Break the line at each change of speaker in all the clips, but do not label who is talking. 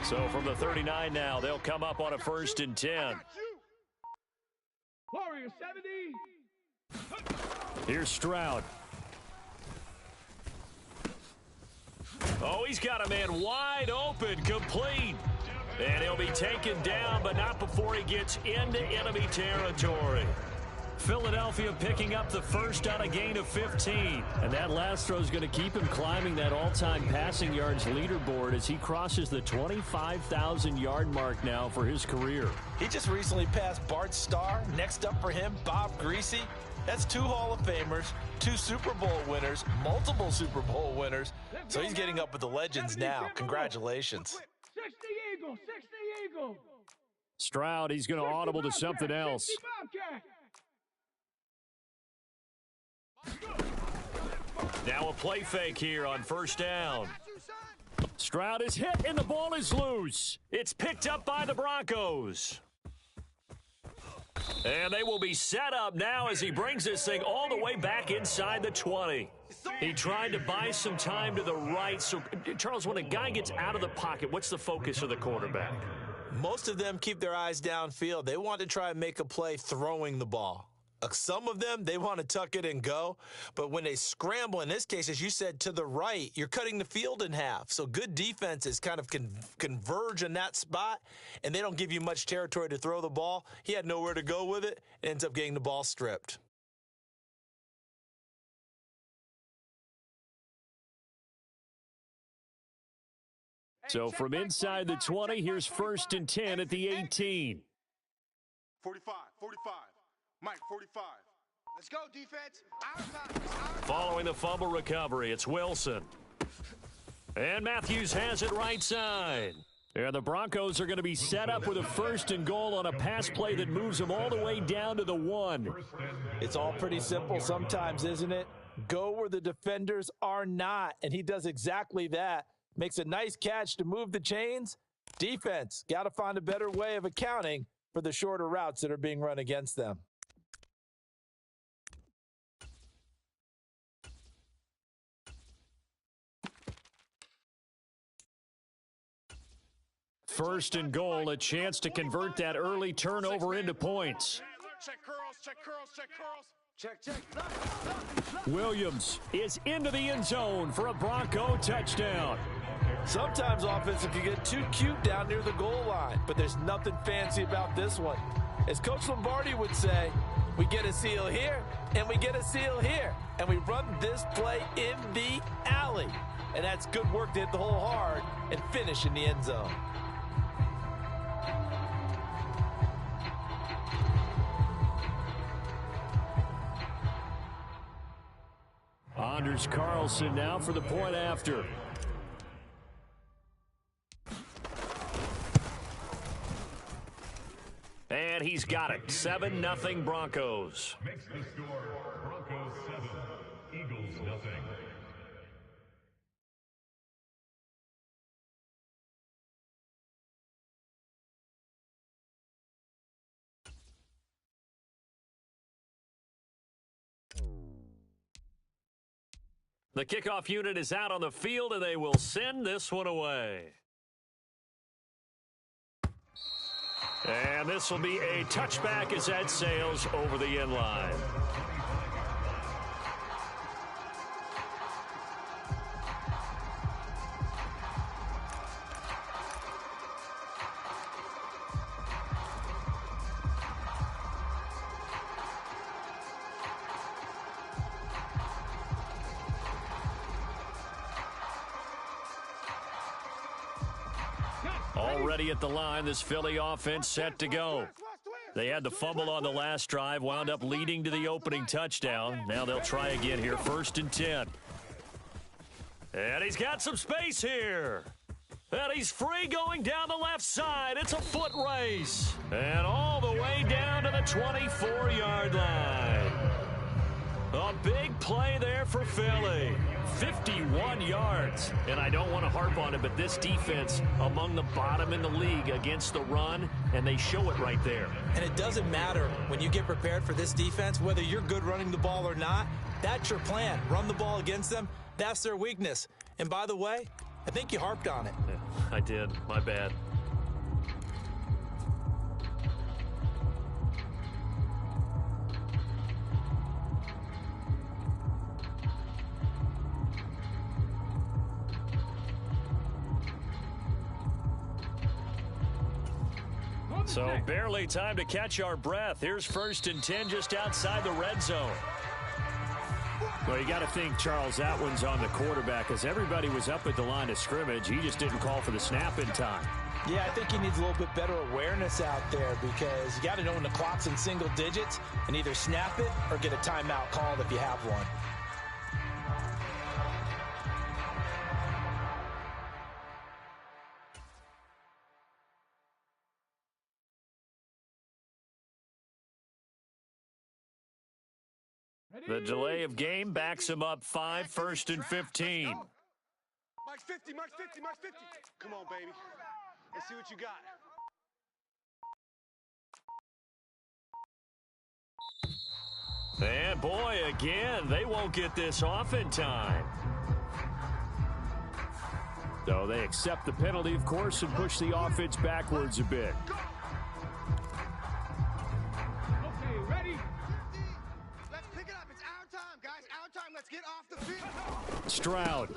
So from the 39 now, they'll come up on a 1st and 10.
Warrior 70.
Here's Stroud. Oh, he's got a man wide open, complete. And he'll be taken down, but not before he gets into enemy territory. Philadelphia picking up the first on a gain of 15. And that last throw is going to keep him climbing that all-time passing yards leaderboard as he crosses the 25,000-yard mark now for his career.
He just recently passed Bart Starr. Next up for him, Bob Greasy. That's 2 Hall of Famers, 2 Super Bowl winners, multiple Super Bowl winners. So he's getting up with the legends now. Congratulations.
60 Eagle, 60 Eagle.
Stroud, he's going to audible to something else. Now a play fake here on 1st down. Stroud is hit and the ball is loose. It's picked up by the Broncos. And they will be set up now as he brings this thing all the way back inside the 20. He tried to buy some time to the right. So, Charles, when a guy gets out of the pocket, what's the focus of the quarterback?
Most of them keep their eyes downfield. They want to try and make a play throwing the ball. Some of them, they want to tuck it and go. But when they scramble, in this case, as you said, to the right, you're cutting the field in half. So good defenses kind of converge in that spot, and they don't give you much territory to throw the ball. He had nowhere to go with it, and ends up getting the ball stripped.
So from inside the 20, here's 1st and 10 at the 18.
45, 45. Mike, 45. Let's go, defense.
Following the fumble recovery, it's Wilson. And Matthews has it right side. And the Broncos are going to be set up with a 1st and goal on a pass play that moves them all the way down to the 1.
It's all pretty simple sometimes, isn't it? Go where the defenders are not, and he does exactly that. Makes a nice catch to move the chains. Defense, got to find a better way of accounting for the shorter routes that are being run against them.
First and goal, a chance to convert that early turnover into points.
Check curls, check curls, check curls. Check.
Williams is into the end zone for a Bronco touchdown.
Sometimes offenses can get too cute down near the goal line, but there's nothing fancy about this one. As Coach Lombardi would say, we get a seal here, and we get a seal here, and we run this play in the alley. And that's good work to hit the hole hard and finish in the end zone.
Anders Carlson now for the point after. And he's got it. 7-0 Broncos.
Makes the score Broncos 7, Eagles nothing.
The kickoff unit is out on the field, and they will send this one away. And this will be a touchback as that sails over the end line. Already at the line, this Philly offense set to go. They had the fumble on the last drive, wound up leading to the opening touchdown. Now they'll try again here, 1st and 10. And he's got some space here. And he's free going down the left side. It's a foot race. And all the way down to the 24-yard line. A big play there for Philly. 51 yards. And I don't want to harp on it, but this defense among the bottom in the league against the run, and they show it right there.
And it doesn't matter when you get prepared for this defense, whether you're good running the ball or not, that's your plan. Run the ball against them. That's their weakness. And by the way, I think you harped on it.
I did. My bad. So barely time to catch our breath. Here's 1st and 10 just outside the red zone. Well, you got to think, Charles, that one's on the quarterback because everybody was up at the line of scrimmage. He just didn't call for the snap in time.
Yeah, I think he needs a little bit better awareness out there because you got to know when the clock's in single digits and either snap it or get a timeout called if you have one.
The delay of game backs him up 5, 1st and 15.
Mike's 50, Mike's 50, Mike's 50. Come on, baby. Let's see what you got.
And boy, again, they won't get this off in time. So they accept the penalty, of course, and push the offense backwards a bit.
Okay, ready?
Let's pick it up. It's our time, guys. Our time. Let's get off the field.
Stroud.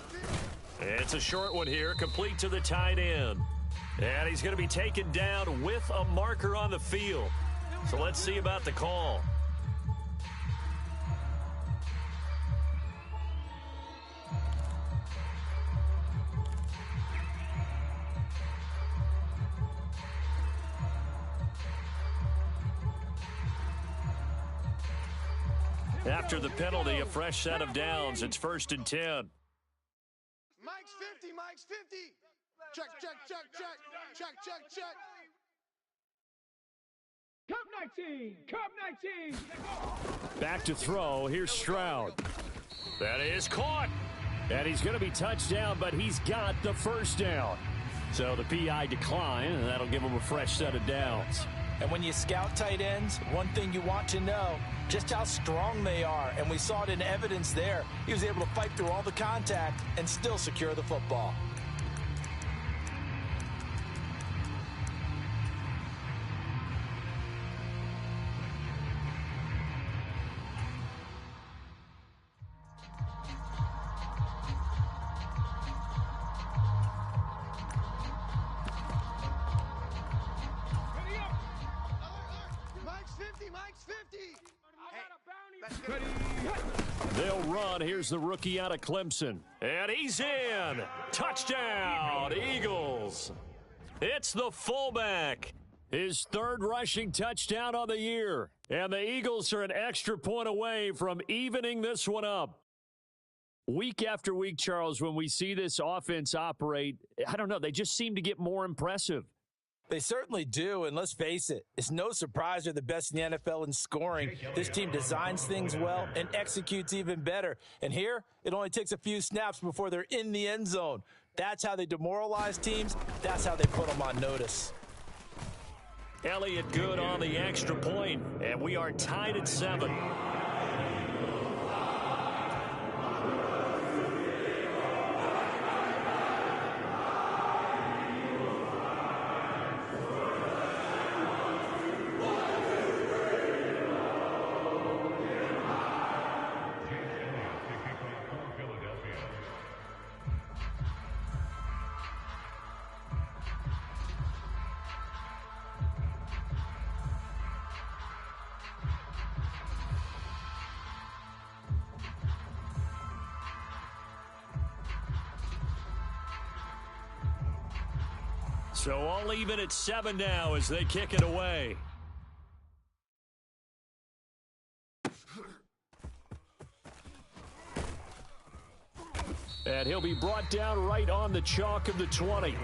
It's a short one here, complete to the tight end. And he's going to be taken down with a marker on the field. So let's see about the call. After the penalty, a fresh set of downs. It's 1st and 10.
Mike's 50, Mike's 50. Check, check, check, check. Check, check, check.
Cup 19, Cup 19.
Back to throw. Here's Stroud. That is caught. And he's going to be touched down, but he's got the first down. So the PI decline, and that'll give him a fresh set of downs.
And when you scout tight ends, one thing you want to know, just how strong they are. And we saw it in evidence there. He was able to fight through all the contact and still secure the football.
Mike's 50, Mike's 50.
They'll run. Here's the rookie out of Clemson. And he's in. Touchdown, Eagles. It's the fullback. His 3rd rushing touchdown on the year. And the Eagles are an extra point away from evening this one up. Week after week, Charles, when we see this offense operate, I don't know, they just seem to get more impressive.
They certainly do, and let's face it, it's no surprise they're the best in the NFL in scoring. This team designs things well and executes even better. And here, it only takes a few snaps before they're in the end zone. That's how they demoralize teams. That's how they put them on notice.
Elliott good on the extra point, and we are tied at 7. So all even at 7 now as they kick it away. And he'll be brought down right on the chalk of the 20.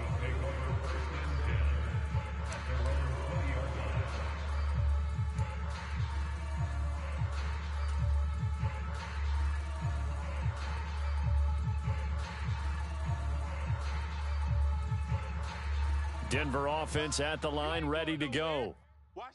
Denver offense at the line, ready to go.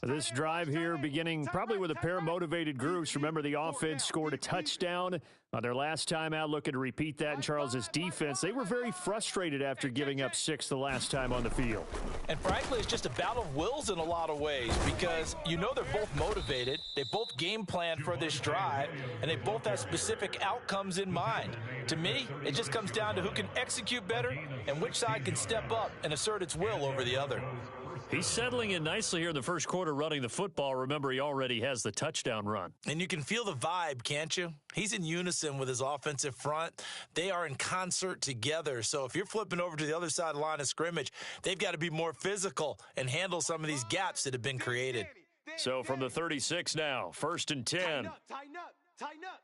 This drive here beginning probably with a pair of motivated groups. Remember, the offense scored a touchdown on their last time out. Looking to repeat that in Charles's defense. They were very frustrated after giving up 6 the last time on the field.
And frankly, it's just a battle of wills in a lot of ways because you know they're both motivated. They both game planned for this drive, and they both have specific outcomes in mind. To me, it just comes down to who can execute better and which side can step up and assert its will over the other.
He's settling in nicely here in the first quarter running the football. Remember, he already has the touchdown run.
And you can feel the vibe, can't you? He's in unison with his offensive front. They are in concert together. So if you're flipping over to the other side of the line of scrimmage, they've got to be more physical and handle some of these gaps that have been created.
So from the 36 now, 1st and 10.
Tighten up, tighten up.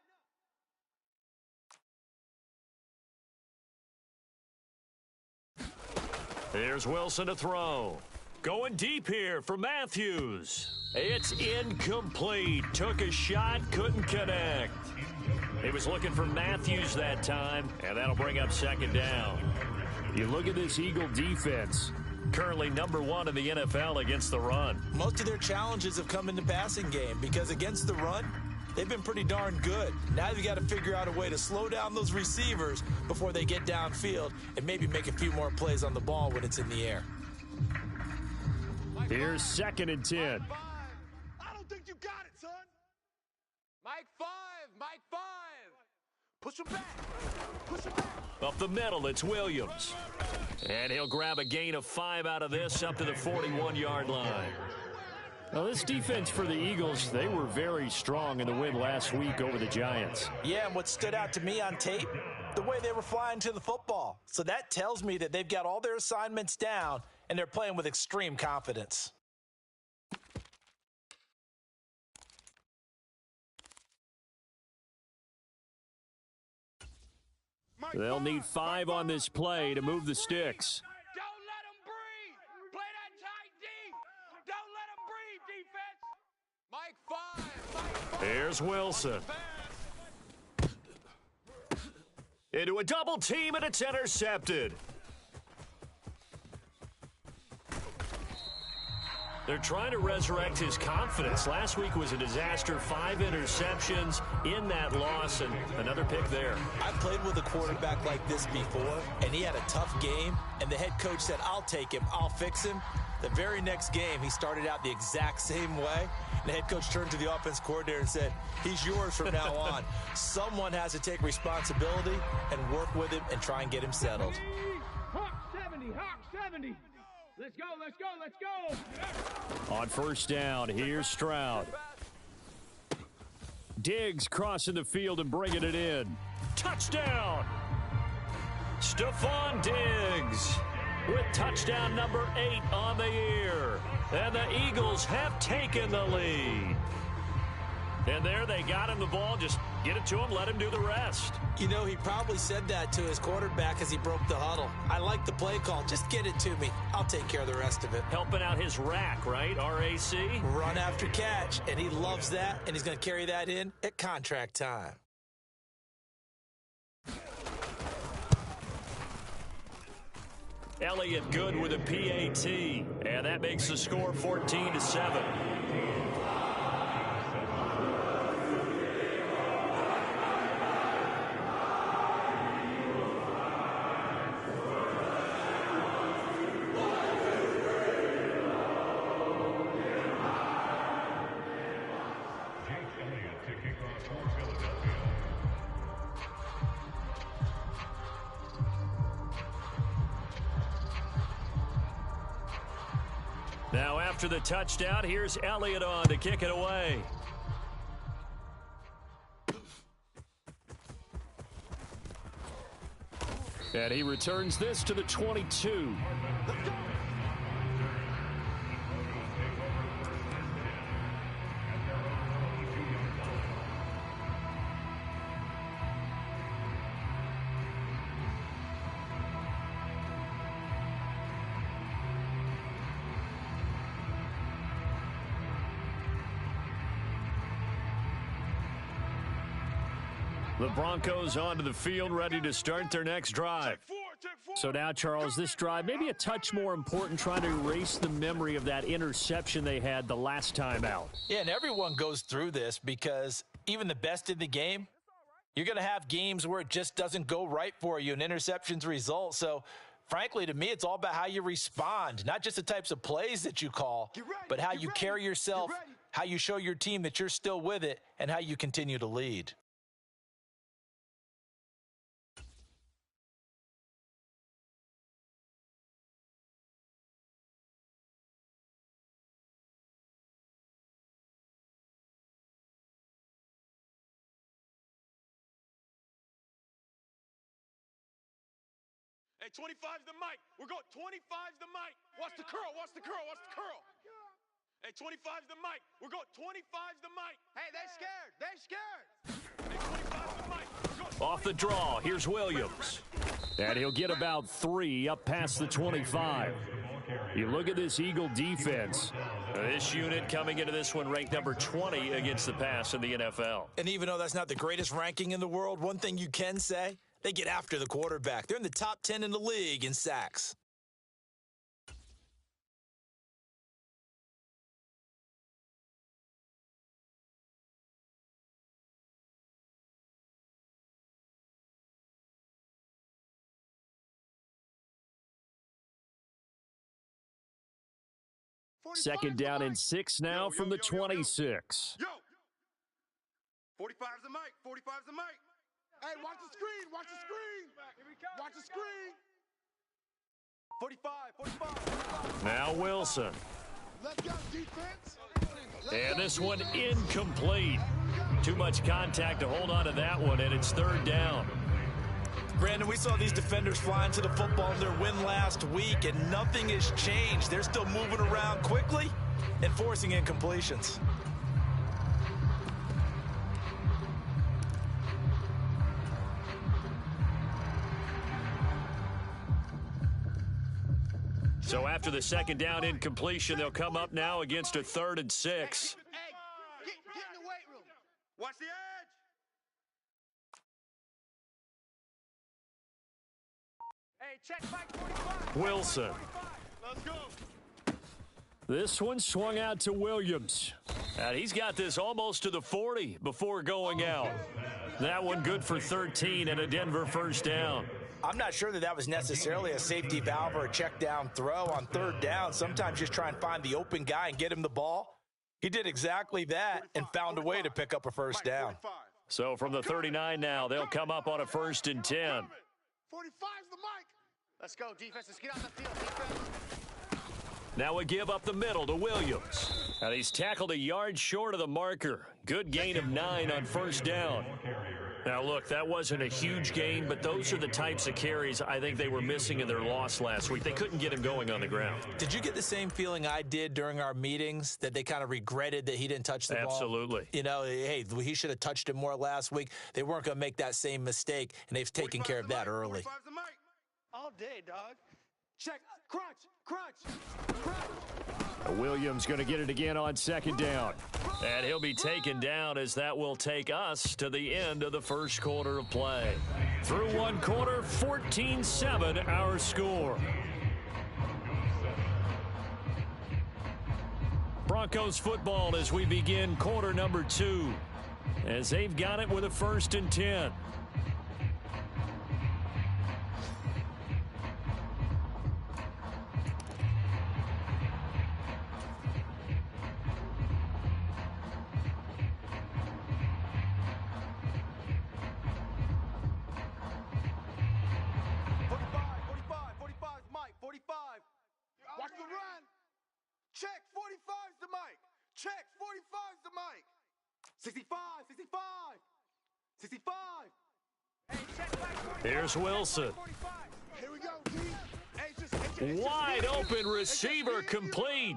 There's Wilson to throw. Going deep here for Matthews. It's incomplete. Took a shot, couldn't connect. He was looking for Matthews that time, and that'll bring up 2nd down. You look at this Eagle defense, currently number 1 in the NFL against the run.
Most of their challenges have come in the passing game because against the run, they've been pretty darn good. Now you've got to figure out a way to slow down those receivers before they get downfield and maybe make a few more plays on the ball when it's in the air.
Here's 2nd and 10.
I don't think you got it, son. Mike 5. Push him back.
Up the middle, it's Williams. And he'll grab a gain of 5 out of this up to the 41-yard line. Now, this defense for the Eagles, they were very strong in the win last week over the Giants.
Yeah, and what stood out to me on tape, the way they were flying to the football. So that tells me that they've got all their assignments down, and they're playing with extreme confidence.
They'll need 5 on this play to move the sticks.
Don't let him breathe. Play that tight D. Don't let him breathe, defense. Mike 5.
Here's Wilson. Into a double team, and it's intercepted. They're trying to resurrect his confidence. Last week was a disaster. 5 interceptions in that loss, and another pick there.
I played with a quarterback like this before, and he had a tough game, and the head coach said, I'll take him, I'll fix him. The very next game, he started out the exact same way. And the head coach turned to the offense coordinator and said, he's yours from now on. Someone has to take responsibility and work with him and try and get him settled.
Hawk 70. Let's go.
On 1st down, here's Stroud. Diggs crossing the field and bringing it in. Touchdown! Stephon Diggs with touchdown number 8 on the year. And the Eagles have taken the lead. And there they got him the ball. Just get it to him, let him do the rest.
You know, he probably said that to his quarterback as he broke the huddle. I like the play call. Just get it to me. I'll take care of the rest of it.
Helping out his rack, right? RAC?
Run after catch. And he loves that, and he's going to carry that in at contract time.
Elliott good with a PAT. And that makes the score 14-7. Now after the touchdown, here's Elliott on to kick it away. And he returns this to the 22. The Broncos onto the field, ready to start their next drive. So now, Charles, this drive, maybe a touch more important, trying to erase the memory of that interception they had the last time out.
Yeah, and everyone goes through this because even the best in the game, you're going to have games where it just doesn't go right for you, and interceptions result. So, frankly, to me, it's all about how you respond, not just the types of plays that you call, but how you carry yourself, how you show your team that you're still with it, and how you continue to lead.
Hey, 25's the mic. We're going 25's the mic. Watch the curl, watch the curl, watch the curl. Hey, 25's the mic. We're going 25's the mic.
Hey, they scared. They scared.
Hey, 25's the mic. We're going
Off the draw, here's Williams. And he'll get about 3 up past the 25. You look at this Eagle defense. This unit coming into this one ranked number 20 against the pass in the NFL.
And even though that's not the greatest ranking in the world, one thing you can say, they get after the quarterback. They're in the top 10 in the league in sacks.
Second down and 6 now from the 26.
Yo! 45's the mic. 45's the mic.
Hey, watch the screen. Watch the screen. Watch the screen.
45.
Now Wilson.
Let's go, defense.
And this one incomplete. Too much contact to hold on to that one, and it's third down.
Brandon, we saw these defenders flying to the football in their win last week, and nothing has changed. They're still moving around quickly and forcing incompletions.
So after the second down incompletion, they'll come up now against a 3rd and 6.
Hey, get in the weight room.
Watch the edge.
Hey, check Mike 45.
Wilson.
Let's go.
This one swung out to Williams. And he's got this almost to the 40 before going out. That one good for 13 and a Denver first down.
I'm not sure that was necessarily a safety valve or a check down throw on third down. Sometimes just try and find the open guy and get him the ball. He did exactly that and found a way to pick up a first down.
So from the 39 now, they'll come up on a 1st and 10.
45's the mic.
Let's go, defense. Let's get on the field, defense.
Now a give up the middle to Williams. And he's tackled a yard short of the marker. Good gain of 9 on first down. Now, look, that wasn't a huge gain, but those are the types of carries I think they were missing in their loss last week. They couldn't get him going on the ground.
Did you get the same feeling I did during our meetings, that they kind of regretted that he didn't touch the ball?
Absolutely.
You know, hey, he should have touched it more last week. They weren't going to make that same mistake, and they've taken care of that early.
45's the mic.
All day, dog.
Check. Crunch.
Williams going to get it again on second down. And he'll be taken down as that will take us to the end of the first quarter of play. Through one quarter, 14-7 our score. Broncos football as we begin quarter number 2. As they've got it with a 1st and 10.
Watch the run. Check. 45's the mic. Check. 45's the mic. 65. 65.
Hey, check Mike 45.
Here's Wilson.
45.
Here we go, D. Hey, just
Wide open receiver complete.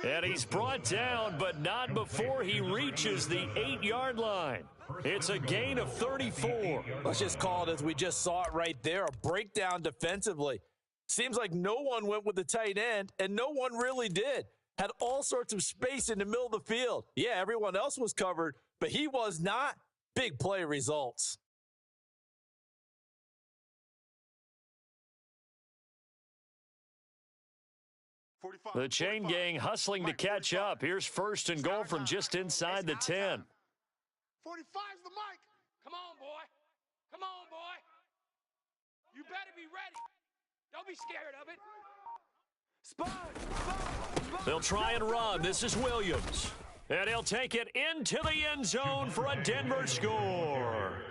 And he's brought down, but not before he reaches the 8-yard line. It's a gain of 34.
Let's just call it as we just saw it right there, a breakdown defensively. Seems like no one went with the tight end, and no one really did. Had all sorts of space in the middle of the field. Yeah, everyone else was covered, but he was not. Big play results.
45.
The chain
45.
gang hustling to
Mike,
catch
45.
up. Here's first and goal from just inside the 10.
45's the mic.
Come on, boy. Come on, boy. You better be ready. Don't be scared of it.
They'll try and run. This is Williams. And he'll take it into the end zone for a Denver score.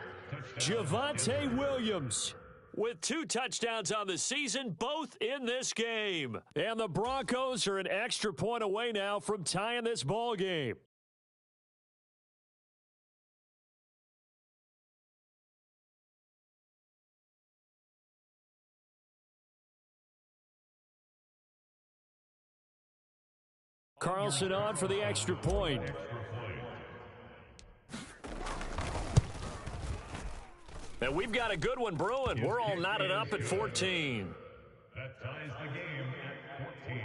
Javonte Williams with 2 touchdowns on the season, both in this game. And the Broncos are an extra point away now from tying this ball game. Carlson on for the extra point. And we've got a good one brewing. We're all knotted up at 14.
That ties the game at 14.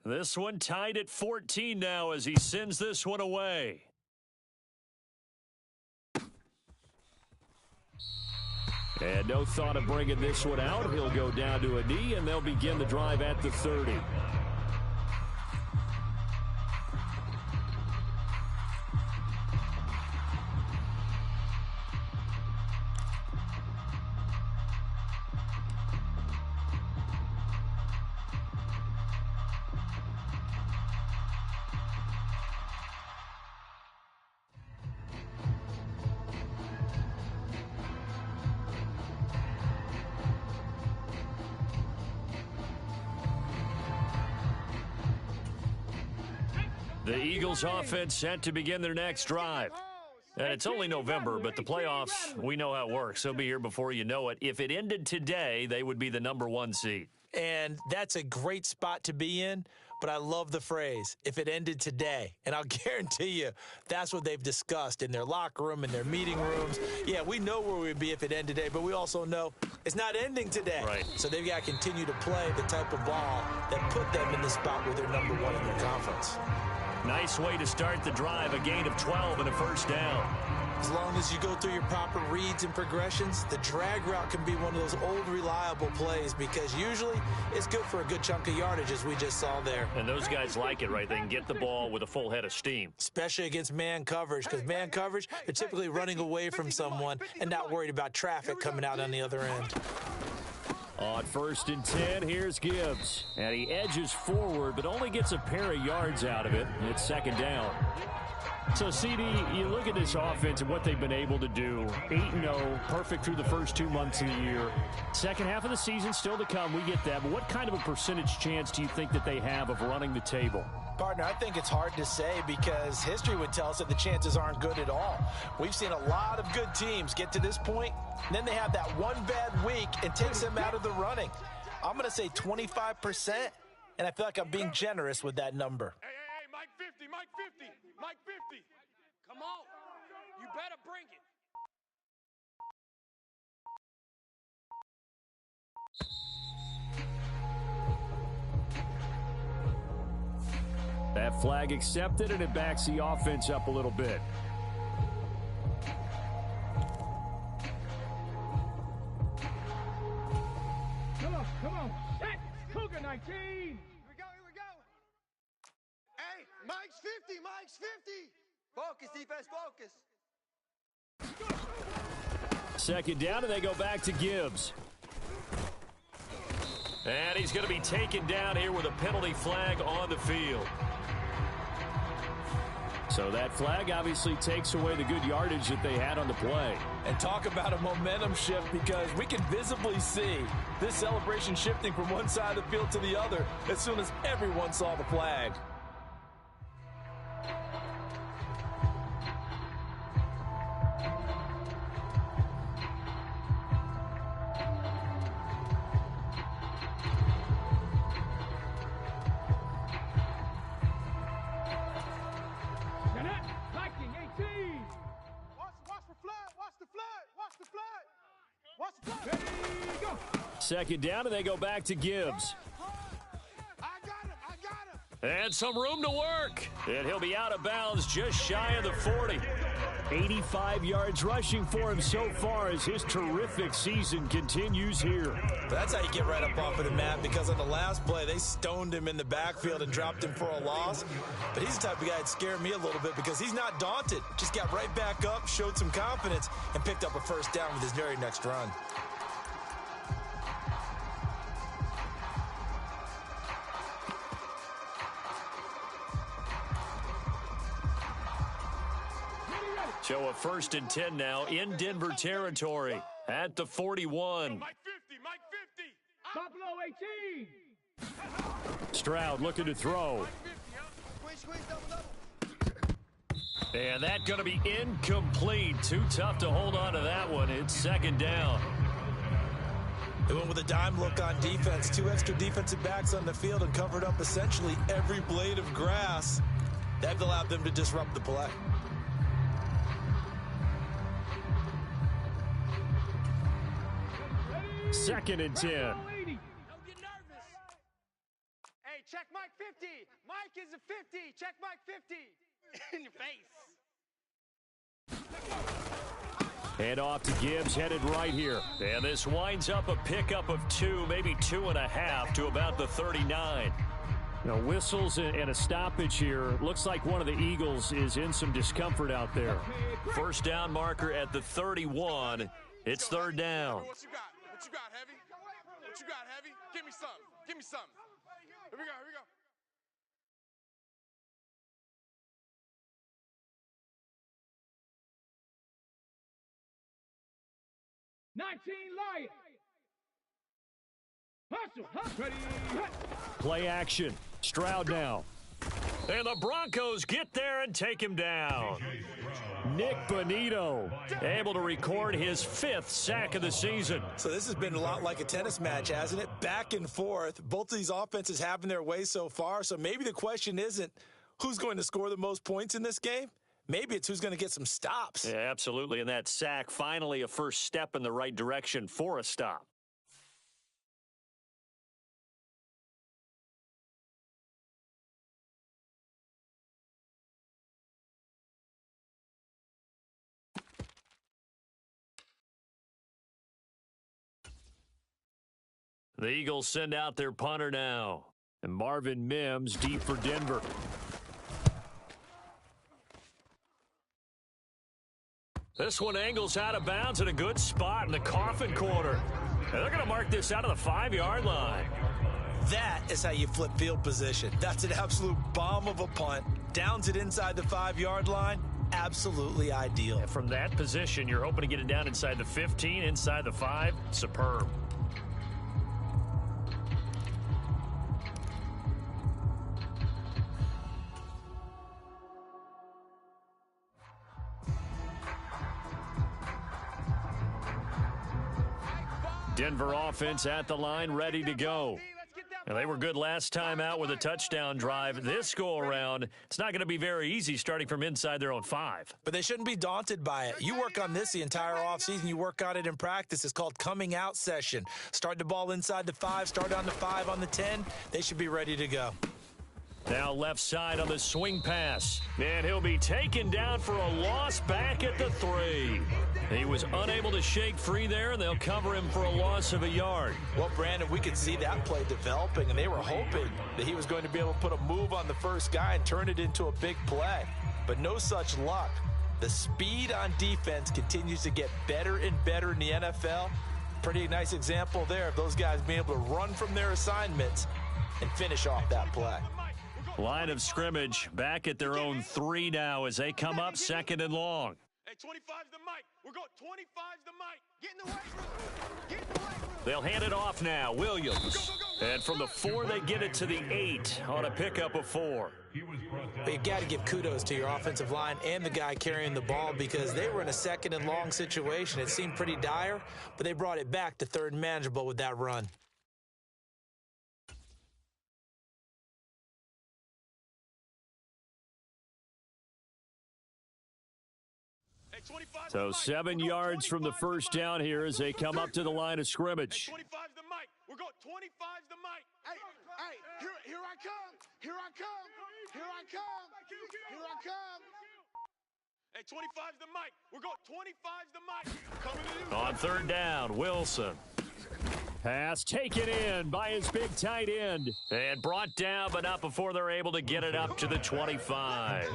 This one tied at 14 now as he sends this one away. And no thought of bringing this one out. He'll go down to a knee, and they'll begin the drive at the 30. The Eagles offense set to begin their next drive. And it's only November, but the playoffs, we know how it works. They'll be here before you know it. If it ended today, they would be the #1 seed.
And that's a great spot to be in, but I love the phrase, if it ended today. And I'll guarantee you that's what they've discussed in their locker room, in their meeting rooms. Yeah, we know where we'd be if it ended today, but we also know it's not ending today.
Right.
So they've got to continue to play the type of ball that put them in the spot where they're #1 in their conference.
Nice way to start the drive, a gain of 12 and a first down.
As long as you go through your proper reads and progressions, the drag route can be one of those old reliable plays because usually it's good for a good chunk of yardage, as we just saw there.
And those guys like it, right? They can get the ball with a full head of steam.
Especially against man coverage, because man coverage, they're typically running away from someone and not worried about traffic coming out on the other end.
On 1st and 10, here's Gibbs. And he edges forward, but only gets a pair of yards out of it. It's 2nd down. So, CD, you look at this offense and what they've been able to do. 8-0, perfect through the first 2 months of the year. Second half of the season still to come, we get that. But what kind of a percentage chance do you think that they have of running the table?
Partner, I think it's hard to say because history would tell us that the chances aren't good at all. We've seen a lot of good teams get to this point, and then they have that one bad week and takes them out of the running. I'm going to say 25%, and I feel like I'm being generous with that number.
Hey, Mike 50, Mike 50, Mike 50.
Come on. You better bring it.
That flag accepted, and it backs the offense up a little bit.
Come on. Set. Cougar 19. Here we go.
Hey, Mike's 50, Mike's 50.
Focus, defense, focus.
2nd down, and they go back to Gibbs. And he's going to be taken down here with a penalty flag on the field. So that flag obviously takes away the good yardage that they had on the play.
And talk about a momentum shift because we can visibly see this celebration shifting from one side of the field to the other as soon as everyone saw the flag.
Viking 18.
Watch the flag, watch the flag.
Second down, and they go back to Gibbs.
I got him.
And some room to work. And he'll be out of bounds just shy of the 40. 85 yards rushing for him so far as his terrific season continues here.
That's how you get right up off of the mat, because on the last play, they stoned him in the backfield and dropped him for a loss. But he's the type of guy that scared me a little bit because he's not daunted. Just got right back up, showed some confidence, and picked up a first down with his very next run.
So a 1st and 10 now in Denver territory at the 41.
Mike 50, Mike 50.
Buffalo 18.
Stroud looking to throw.
Squeeze, double.
And that's going to be incomplete. Too tough to hold on to that one. It's 2nd down.
They went with a dime look on defense. 2 extra defensive backs on the field and covered up essentially every blade of grass. That allowed them to disrupt the play.
2nd and 10.
Don't get nervous. Hey, check Mike 50. Mike is a 50. Check Mike 50. In your face.
Hand off to Gibbs, headed right here. And this winds up a pickup of 2, maybe 2.5 to about the 39. Whistles and a stoppage here. Looks like one of the Eagles is in some discomfort out there. First down marker at the 31. It's 3rd down.
What you got? What you got, Heavy? What you got, Heavy? Give me something. Give me something. Here we go.
19 light. Hustle. Ready.
Play action. Stroud now. And the Broncos get there and take him down. Nick Bonito able to record his 5th sack of the season.
So this has been a lot like a tennis match, hasn't it? Back and forth. Both of these offenses having their way so far. So maybe the question isn't who's going to score the most points in this game. Maybe it's who's going to get some stops.
Yeah, absolutely. And that sack, finally a first step in the right direction for a stop. The Eagles send out their punter now. And Marvin Mims deep for Denver. This one angles out of bounds in a good spot in the coffin corner. And they're going to mark this out of the 5-yard line.
That is how you flip field position. That's an absolute bomb of a punt. Downs it inside the 5-yard line. Absolutely ideal.
And from that position, you're hoping to get it down inside the 15, inside the 5. Superb. Denver offense at the line, ready to go. And they were good last time out with a touchdown drive. This go-around, it's not going to be very easy starting from inside their own 5.
But they shouldn't be daunted by it. You work on this the entire offseason. You work on it in practice. It's called coming out session. Start the ball inside the 5, start on the 5, on the 10. They should be ready to go.
Now left side on the swing pass. And he'll be taken down for a loss back at the 3. He was unable to shake free there, and they'll cover him for a loss of a yard.
Well, Brandon, we could see that play developing, and they were hoping that he was going to be able to put a move on the first guy and turn it into a big play. But no such luck. The speed on defense continues to get better and better in the NFL. Pretty nice example there of those guys being able to run from their assignments and finish off that play.
Line of scrimmage back at their own 3 now as they come up 2nd and long.
Hey, 25's the mic. We're going 25's the mic.
Get in the weight room. Get in the weight room.
They'll hand it off now. Williams. And from the 4, they get it to the 8 on a pickup of 4.
But you've got to give kudos to your offensive line and the guy carrying the ball because they were in a 2nd and long situation. It seemed pretty dire, but they brought it back to 3rd and manageable with that run.
So 7 yards from the first down here as they come up to the line of scrimmage.
25's the mic. We're going 25's the mic.
Hey, here I come. Here I come. Here I come. Here I come.
Hey, 25's the mic. We're going 25's the mic. Coming to you.
On third down, Wilson. Pass taken in by his big tight end. And brought down, but not before they're able to get it up to the 25.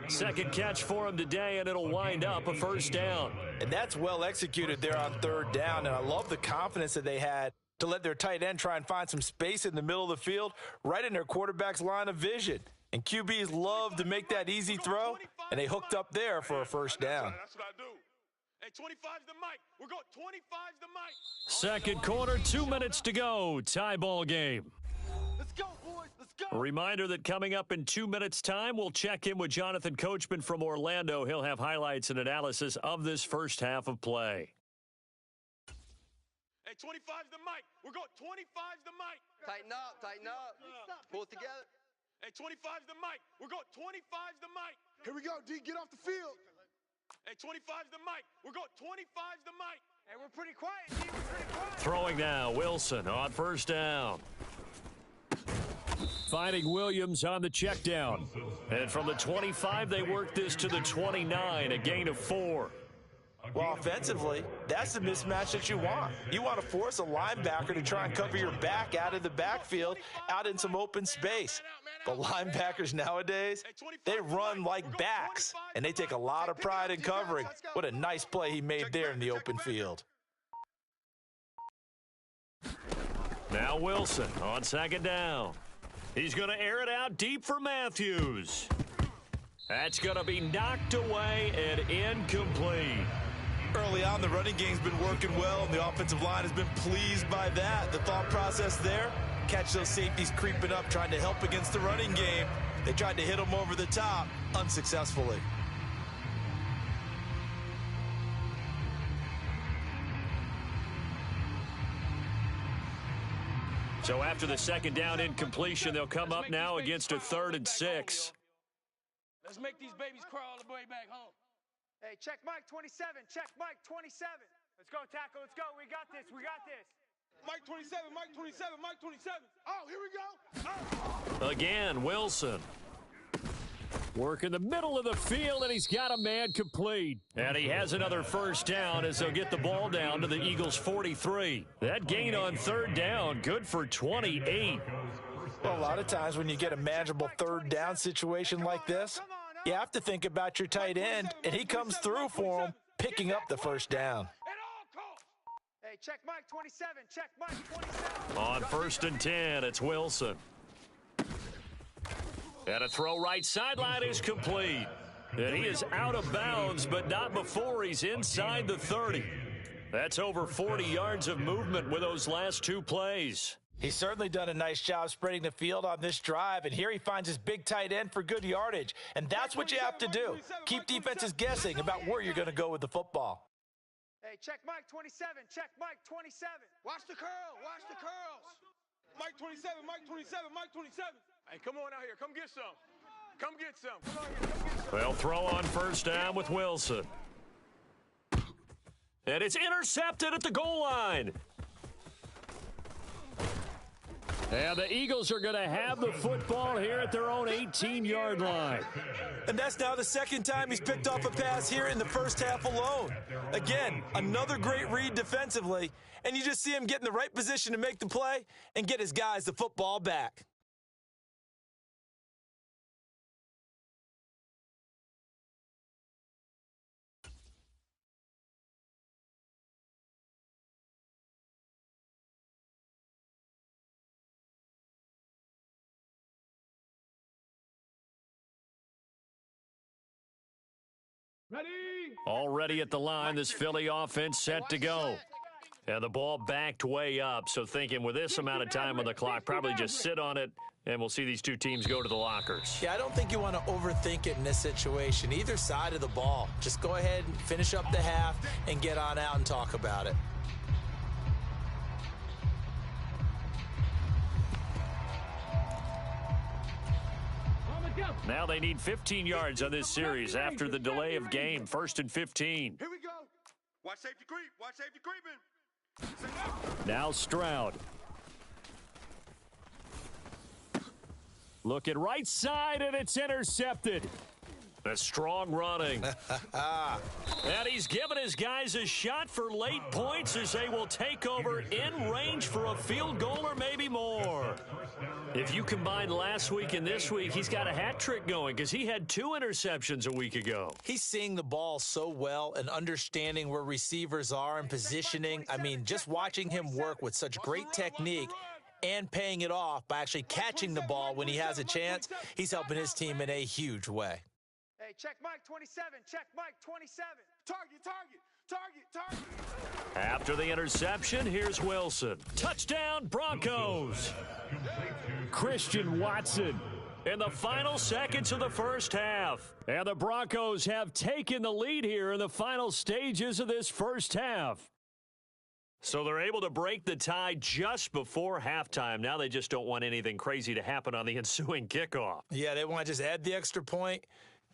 Second catch for him today, and it'll wind up a first down.
And that's well executed there on third down, and I love the confidence that they had to let their tight end try and find some space in the middle of the field, right in their quarterback's line of vision. And QBs love to make that easy throw, and they hooked up there for a first down.
That's what I do. Hey, 25's the mic. We're going 25's the mic.
Second quarter, 2 minutes to go. Tie ball game.
Let's go, boys. Let's go.
A reminder that coming up in 2 minutes' time, we'll check in with Jonathan Coachman from Orlando. He'll have highlights and analysis of this first half of play.
Hey, 25's the mic. We're going 25's the mic.
Tighten up, tighten up. Pull it together.
Hey, 25's the mic. We're going 25's the mic.
Here we go, D. Get off the field.
Hey, 25's the mic. We're going 25's the mic.
Hey, we're pretty quiet, D. We're pretty quiet.
Throwing now, Wilson on first down. Finding Williams on the check down. And from the 25, they work this to the 29, a gain of 4.
Well, offensively, that's the mismatch that you want. You want to force a linebacker to try and cover your back out of the backfield, out in some open space. But linebackers nowadays, they run like backs, and they take a lot of pride in covering. What a nice play he made there in the open field.
Now Wilson on second down. He's going to air it out deep for Matthews. That's going to be knocked away and incomplete.
Early on, the running game's been working well, and the offensive line has been pleased by that. The thought process there, catch those safeties creeping up, trying to help against the running game. They tried to hit them over the top, unsuccessfully.
So after the second down incompletion, they'll come up now against a 3rd and 6.
Let's make these babies crawl all the way back home.
Hey, check Mike 27. Check Mike 27. Let's go, tackle. Let's go. We got this. We got this.
Mike 27, Mike 27, Mike 27. Oh, here we go. Oh.
Again, Wilson. Work in the middle of the field, and he's got a man complete. And he has another first down as they'll get the ball down to the Eagles' 43. That gain on third down, good for 28.
Well, a lot of times when you get a manageable third down situation like this, you have to think about your tight end, and he comes through for him, picking up the first down.
Hey, check Mike 27. Check Mike 27.
On 1st and 10, it's Wilson. And a throw right sideline is complete. And he is out of bounds, but not before he's inside the 30. That's over 40 yards of movement with those last 2 plays.
He's certainly done a nice job spreading the field on this drive, and here he finds his big tight end for good yardage. And that's what you have to do. Keep defenses guessing about where you're going to go with the football.
Hey, check Mike 27. Check Mike 27.
Watch the curl. Watch the curls. Mike 27, Mike 27, Mike 27.
Hey, come on out here. Come get some. Come get some. Come on here. Come get some.
They'll throw on first down with Wilson. And it's intercepted at the goal line. And the Eagles are going to have the football here at their own 18-yard line.
And that's now the second time he's picked off a pass here in the first half alone. Again, another great read defensively, and you just see him get in the right position to make the play and get his guys the football back.
Already at the line, this Philly offense set to go. And the ball backed way up, so thinking with this amount of time on the clock, probably just sit on it, and we'll see these two teams go to the lockers.
Yeah, I don't think you want to overthink it in this situation. Either side of the ball. Just go ahead and finish up the half and get on out and talk about it.
Now they need 15 yards on this series after the delay of game. 1st and 15.
Here we go.
Watch safety creep. Watch safety creeping.
Now Stroud. Looking right side, and it's intercepted. A strong running. And he's given his guys a shot for late points as they will take over in range for a field goal or maybe more. If you combine last week and this week, he's got a hat trick going because he had 2 interceptions a week ago.
He's seeing the ball so well and understanding where receivers are and positioning. I mean, just watching him work with such great technique and paying it off by actually catching the ball when he has a chance, he's helping his team in a huge way.
Hey, check Mike 27. Check Mike 27.
Target, target, target, target.
After the interception, here's Wilson. Touchdown, Broncos. Christian Watson in the final seconds of the first half. And the Broncos have taken the lead here in the final stages of this first half. So they're able to break the tie just before halftime. Now they just don't want anything crazy to happen on the ensuing kickoff.
Yeah, they want to just add the extra point,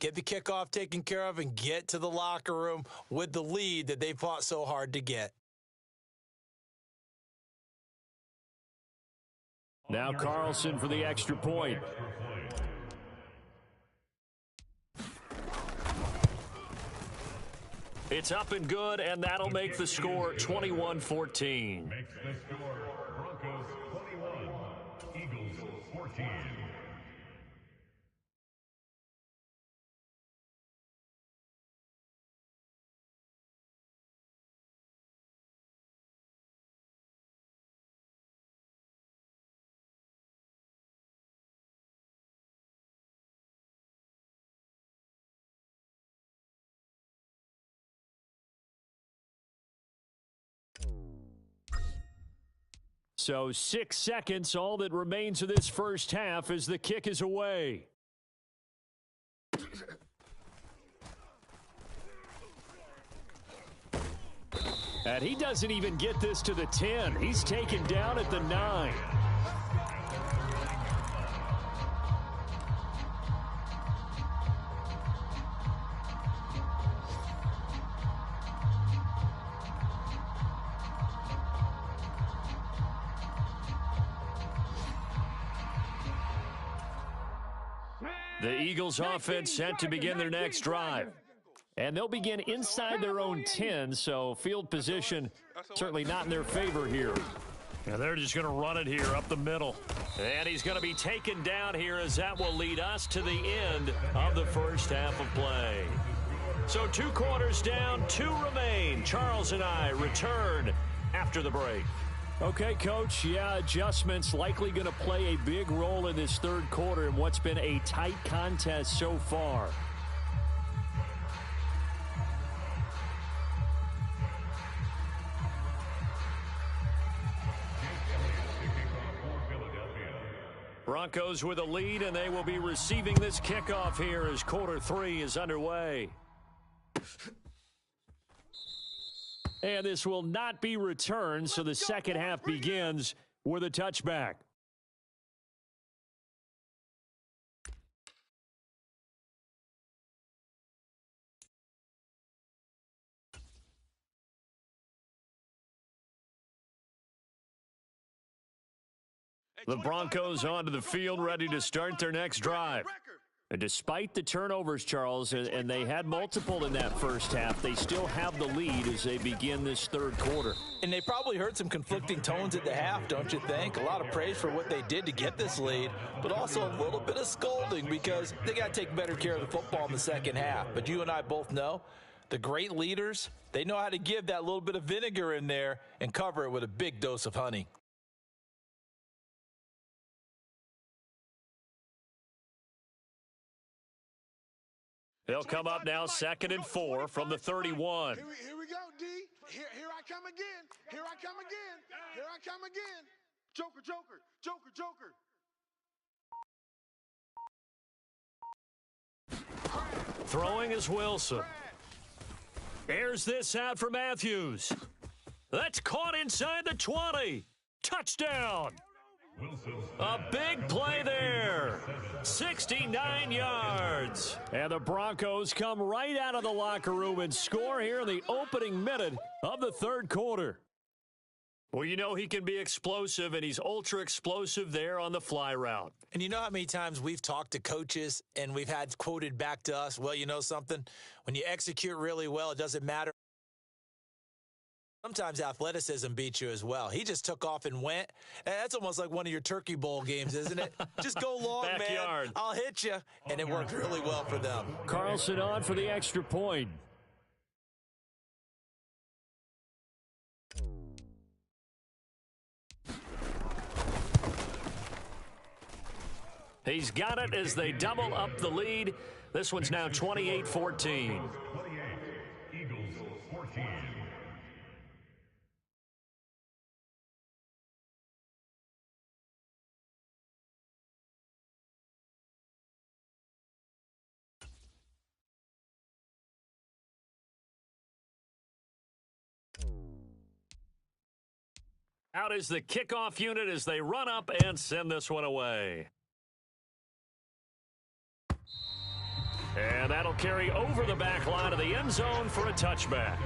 get the kickoff taken care of, and get to the locker room with the lead that they fought so hard to get.
Now Carlson for the extra point. It's up and good, and that'll make the score 21-14.
Makes the score Broncos 21, Eagles 14.
So 6 seconds, all that remains of this first half as the kick is away. And he doesn't even get this to the 10. He's taken down at the 9. The Eagles offense set to begin their next drive. And they'll begin inside their own 10, so field position certainly not in their favor here. And they're just going to run it here up the middle. And he's going to be taken down here as that will lead us to the end of the first half of play. So 2 quarters down, 2 remain. Charles and I return after the break. Okay, Coach, yeah, adjustments likely going to play a big role in this third quarter in what's been a tight contest so far. Broncos with a lead, and they will be receiving this kickoff here as quarter 3 is underway. And this will not be returned, so the second half begins with a touchback. The Broncos onto the field, ready to start their next drive. And despite the turnovers, Charles, and they had multiple in that first half, they still have the lead as they begin this third quarter.
And they probably heard some conflicting tones at the half, don't you think? A lot of praise for what they did to get this lead, but also a little bit of scolding because they got to take better care of the football in the second half. But you and I both know the great leaders, they know how to give that little bit of vinegar in there and cover it with a big dose of honey.
They'll come up now 2nd and 4 from the 31.
Here we go, D. Here I come again. Here I come again. Here I come again. Joker, Joker, Joker, Joker.
Throwing is Wilson. Here's this out for Matthews. That's caught inside the 20. Touchdown. A big play there. 69 yards. And the Broncos come right out of the locker room and score here in the opening minute of the third quarter. Well, you know he can be explosive, and he's ultra explosive there on the fly route.
And you know how many times we've talked to coaches and we've had quoted back to us, well, you know something? When you execute really well, it doesn't matter. Sometimes athleticism beats you as well. He just took off and went. That's almost like one of your Turkey Bowl games, isn't it? Just go long,
Backyard.
man. I'll hit you. And it worked really well for them.
Carlson on for the extra point. He's got it as they double up the lead. This one's now 28-14.
28, Eagles 14.
Out is the kickoff unit as they run up and send this one away. And that'll carry over the back line of the end zone for a touchback.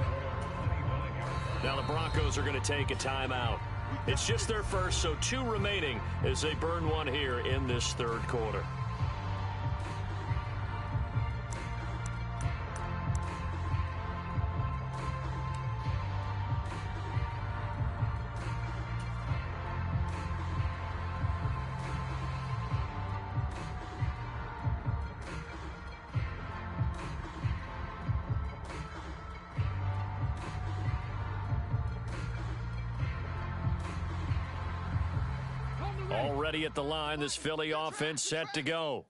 Now the Broncos are going to take a timeout. It's just their first, so 2 remaining as they burn one here in this third quarter. Already at the line, this Philly offense set to go.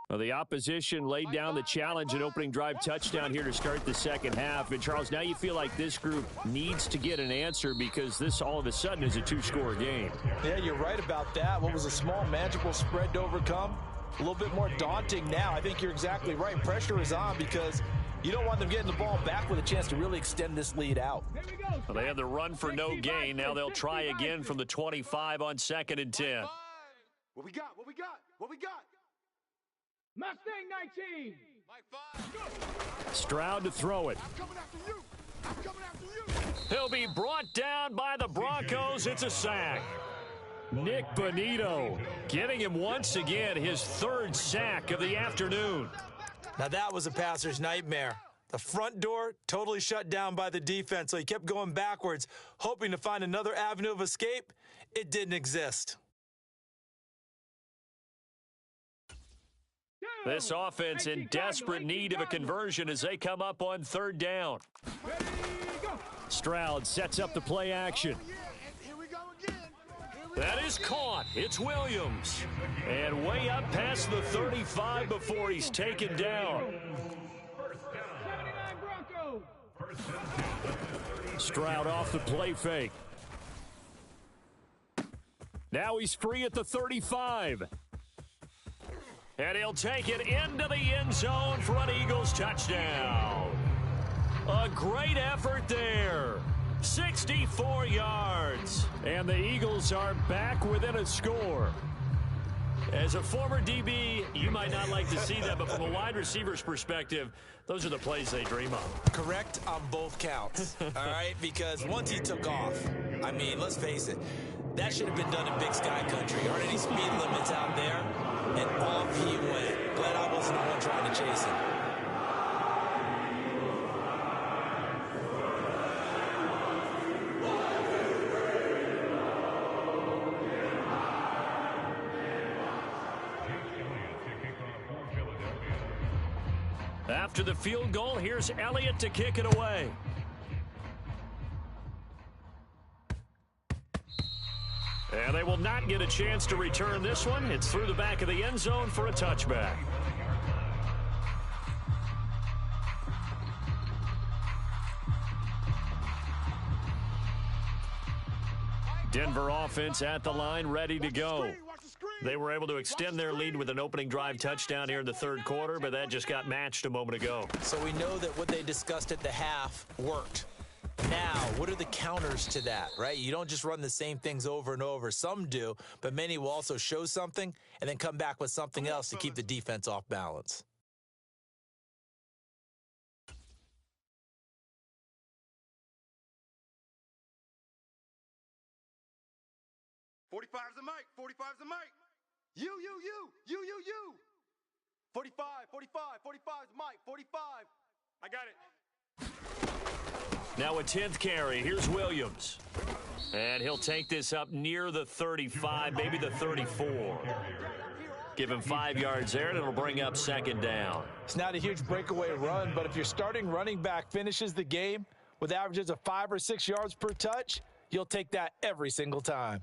Well, the opposition laid down the challenge and opening drive touchdown here to start the second half. And, Charles, now you feel like this group needs to get an answer because this all of a sudden is a 2-score game.
Yeah, you're right about that. What was a small, manageable spread to overcome? A little bit more daunting now. I think you're exactly right. Pressure is on because you don't want them getting the ball back with a chance to really extend this lead out.
Well, they had the run for no gain. Now they'll try again from the 25 on 2nd and 10.
What we got? What we got? What we got?
Mustang 19.
Mike 5.
Stroud to throw it.
I'm coming after you. I'm coming after you.
He'll be brought down by the Broncos. It's a sack. Nick Bonito getting him once again his 3rd sack of the afternoon.
Now that was a passer's nightmare. The front door totally shut down by the defense, so he kept going backwards, hoping to find another avenue of escape. It didn't exist.
This offense in desperate need of a conversion as they come up on 3rd down. Stroud sets up the play action. That is caught. It's Williams. And way up past the 35 before he's taken down. Stroud off the play fake. Now he's free at the 35. And he'll take it into the end zone for an Eagles touchdown. A great effort there. 64 yards. And the Eagles are back within a score. As a former DB, you might not like to see that, but from a wide receiver's perspective, those are the plays they dream of.
Correct on both counts, all right? Because once he took off, I mean, let's face it, that should have been done in Big Sky Country. Aren't any speed limits out there? And off he went. Glad I wasn't the one trying to chase him.
After the field goal, here's Elliott to kick it away. And they will not get a chance to return this one. It's through the back of the end zone for a touchback. Denver offense at the line, ready to go. They were able to extend their lead with an opening drive touchdown here in the third quarter, but that just got matched a moment ago.
So we know that what they discussed at the half worked. Now, what are the counters to that, right? You don't just run the same things over and over. Some do, but many will also show something and then come back with something else to keep the defense off balance.
45's the mic. 45's the mic. You. 45, 45's mic. 45.
I got it.
Now a 10th carry. Here's Williams. And he'll take this up near the 35, maybe the 34. Give him 5 yards there, and it'll bring up second down.
It's not a huge breakaway run, but if your starting running back finishes the game with averages of 5 or 6 yards per touch, you'll take that every single time.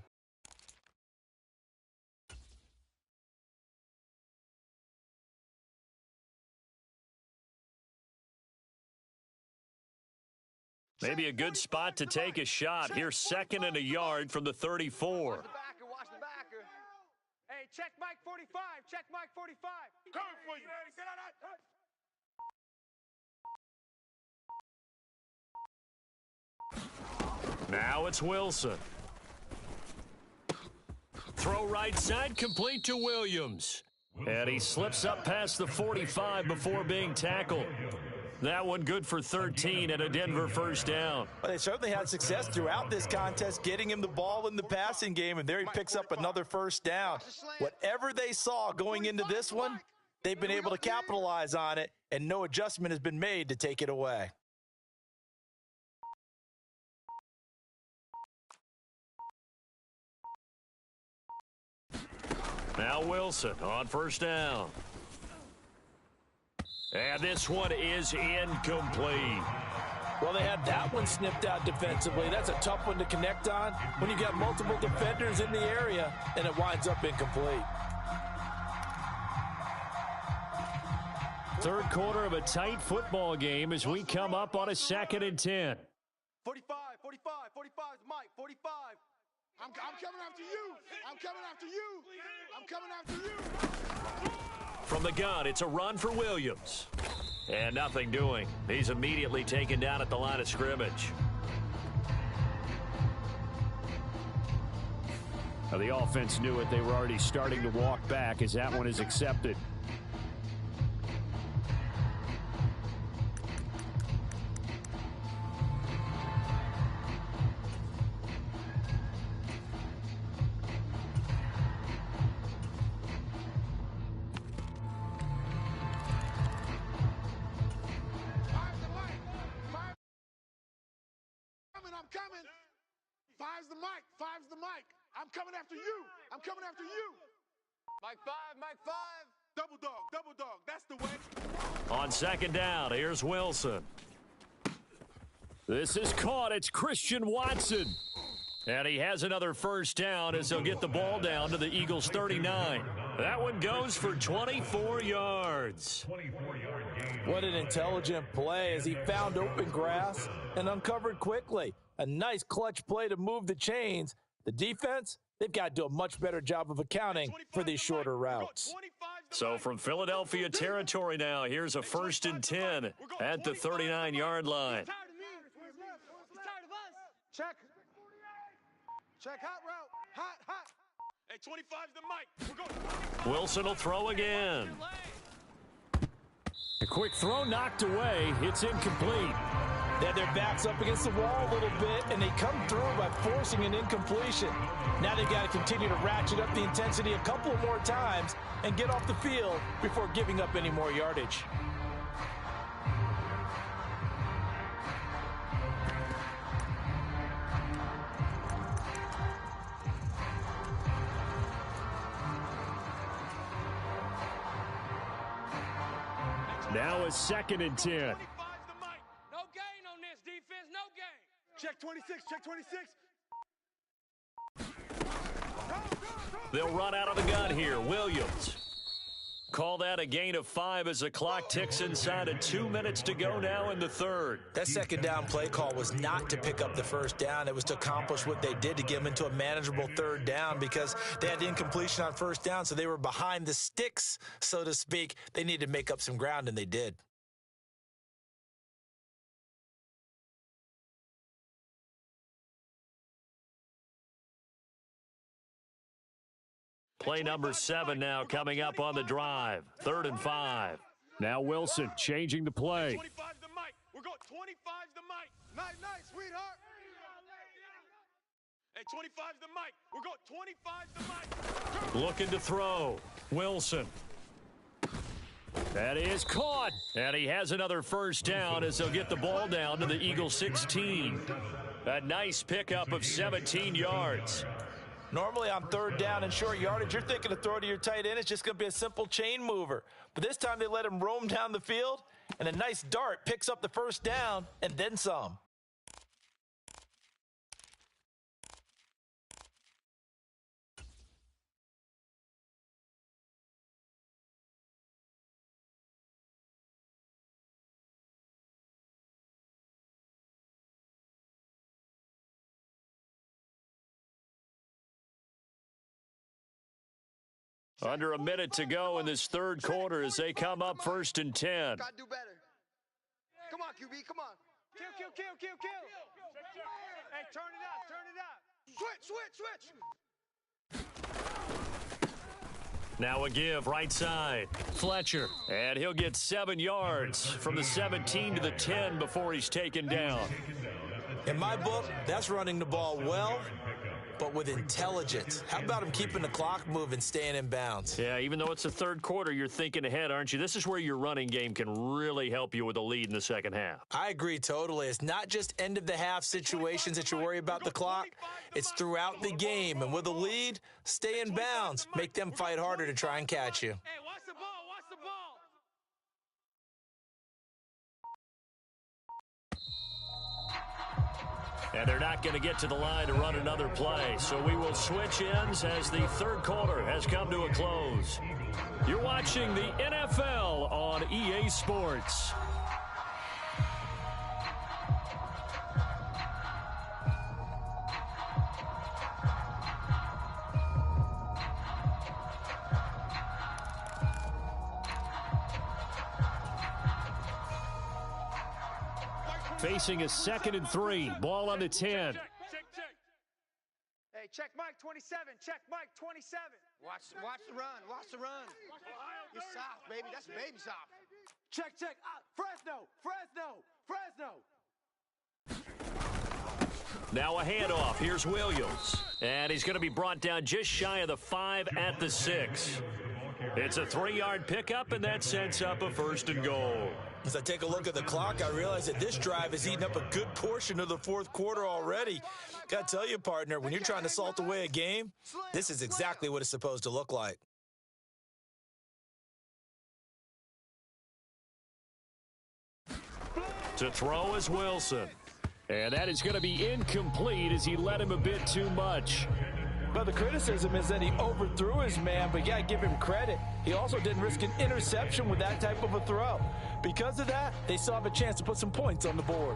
Maybe a good spot to take a shot. Here's second and a yard from the 34.
Watch the backer. Hey, check Mike 45. Check Mike 45.
Coming for you.
Now it's Wilson. Throw right side, complete to Williams. And he slips up past the 45 before being tackled. That one good for 13 and a Denver first down.
Well, they certainly had success throughout this contest getting him the ball in the passing game, and there he picks up another first down. Whatever they saw going into this one, they've been able to capitalize on it, and no adjustment has been made to take it away.
Now Wilson on first down. And this one is incomplete.
Well, they had that one snipped out defensively. That's a tough one to connect on when you got multiple defenders in the area, and it winds up incomplete.
Third quarter of a tight football game as we come up on a 2nd and 10.
45's Mike. 45. I'm coming after you. I'm coming after you.
From the gun, it's a run for Williams. And nothing doing. He's immediately taken down at the line of scrimmage.
Now, the offense knew it. They were already starting to walk back as that one is accepted.
I'm coming. Five's the mic. I'm coming after you.
Mike 5.
Double dog. That's the way.
On second down, here's Wilson. This is caught. It's Christian Watson. And he has another first down as they'll get the ball down to the Eagles' 39. That one goes for 24 yards.
What an intelligent play as he found open grass and uncovered quickly. A nice clutch play to move the chains. The defense, they've got to do a much better job of accounting for these shorter routes.
So from Philadelphia territory now, here's a 1st and 10 at the 39-yard line.
He's tired of us.
Check hot route. Hot.
Hey, 25's the mic. We're going.
Wilson will throw again.
A quick throw knocked away. It's incomplete.
They had their backs up against the wall a little bit, and they come through by forcing an incompletion. Now they've got to continue to ratchet up the intensity a couple more times and get off the field before giving up any more yardage.
Now a 2nd and 10.
25's the mic. No gain on this defense. No gain.
Check 26.
They'll run out of the gun here. Williams. Call that a gain of 5 as the clock ticks inside of 2 minutes to go now in the third.
That second down play call was not to pick up the first down. It was to accomplish what they did to get them into a manageable third down because they had incompletion on first down, so they were behind the sticks, so to speak. They needed to make up some ground, and they did.
Play number 7 now coming up on the drive. 3rd and 5.
Now Wilson changing the play.
25's the mic. We're going 25's the mic.
Night, night, sweetheart.
Hey, 25's the mic. We're going 25's the mic.
Looking to throw. Wilson. That is caught. And he has another first down as they'll get the ball down to the Eagle 16. A nice pickup of 17 yards.
Normally on 3rd down and short yardage, you're thinking to throw to your tight end. It's just going to be a simple chain mover. But this time they let him roam down the field, and a nice dart picks up the first down and then some.
Under a minute to go in this 3rd quarter as they come up 1st and 10.
Gotta do better. Come on, QB, come on.
Kill. Hey, turn it up.
Switch.
Now a give right side. Fletcher. And he'll get 7 yards from the 17 to the 10 before he's taken down.
In my book, that's running the ball well, but with intelligence. How about him keeping the clock moving, staying in bounds?
Yeah, even though it's the 3rd quarter, you're thinking ahead, aren't you? This is where your running game can really help you with a lead in the 2nd half.
I agree totally. It's not just end-of-the-half situations that you worry about the clock. It's throughout the game. And with a lead, stay in bounds. Make them fight harder to try and catch you.
Hey, watch the ball.
And they're not going to get to the line to run another play. So we will switch ends as the 3rd quarter has come to a close. You're watching the NFL on EA Sports. Facing a 2nd and 3. Ball on the 10.
Hey, check Mike 27. Check Mike 27.
Watch the run. You're soft, baby. That's baby soft. Check. Fresno.
Now a handoff. Here's Williams. And he's going to be brought down just shy of the 5 at the 6. It's a 3-yard pickup, and that sets up a 1st and goal.
As I take a look at the clock, I realize that this drive has eaten up a good portion of the 4th quarter already. Got to tell you, partner, when you're trying to salt away a game, this is exactly what it's supposed to look like.
To throw is Wilson. And that is going to be incomplete as he led him a bit too much.
But the criticism is that he overthrew his man, but you got to give him credit. He also didn't risk an interception with that type of a throw. Because of that, they still have a chance to put some points on the board.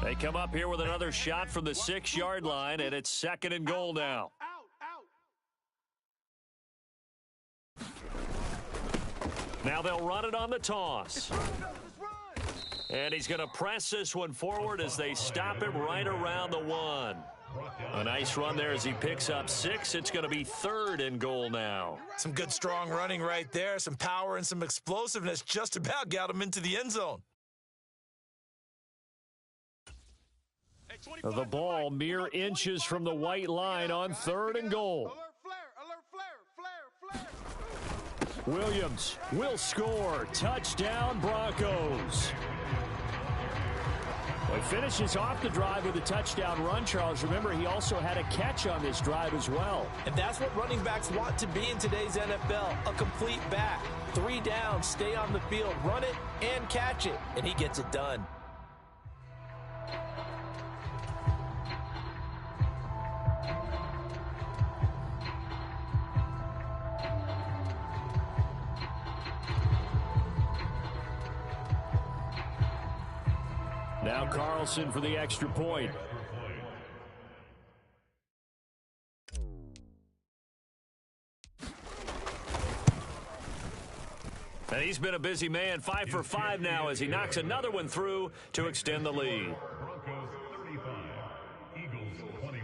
They come up here with another shot from the 6-yard line, and it's 2nd and goal now. Now they'll run it on the toss. And he's going to press this one forward as they stop him right around the 1. A nice run there as he picks up 6. It's going to be 3rd and goal now.
Some good, strong running right there. Some power and some explosiveness just about got him into the end zone.
The ball mere inches from the white line on 3rd and goal. Williams will score. Touchdown, Broncos. Well, he finishes off the drive with a touchdown run, Charles. Remember, he also had a catch on this drive as well.
And that's what running backs want to be in today's NFL, a complete back. 3 downs, stay on the field, run it, and catch it. And he gets it done.
Now Carlson for the extra point. And he's been a busy man, 5 for 5 now as he knocks another one through to extend the lead.
Broncos 35, Eagles 20.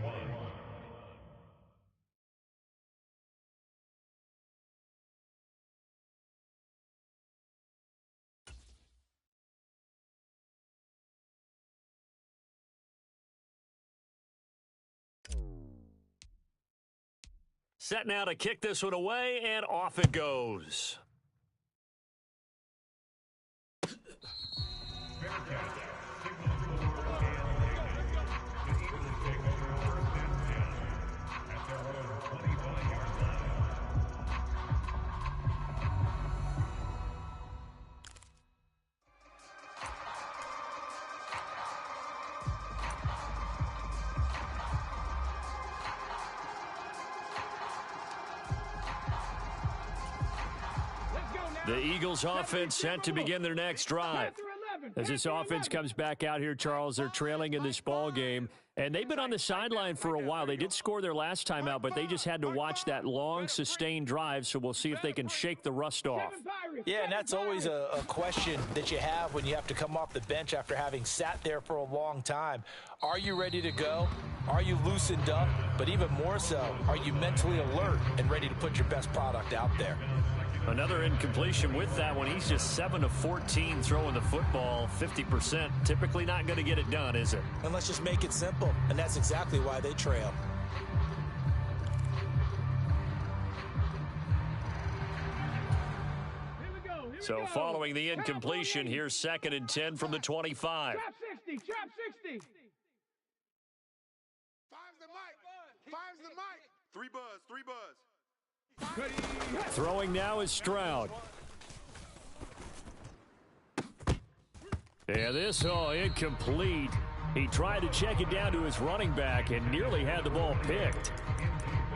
Set now to kick this one away, and off it goes. The Eagles offense set to begin their next drive.
As this offense comes back out here, Charles, they're trailing in this ball game, and they've been on the sideline for a while. They did score their last time out, but they just had to watch that long, sustained drive, so we'll see if they can shake the rust off.
Yeah, and that's always a question that you have when you have to come off the bench after having sat there for a long time. Are you ready to go? Are you loosened up? But even more so, are you mentally alert and ready to put your best product out there?
Another incompletion with that one. He's just 7 of 14 throwing the football, 50%. Typically not going to get it done, is it?
And let's just make it simple, and that's exactly why they trail.
So following the incompletion, here's 2nd and 10 from the 25.
Trap 60, trap 60.
Five's the mic. Five's the mic.
Three buzz.
Throwing now is Stroud.
And this, incomplete. He tried to check it down to his running back and nearly had the ball picked.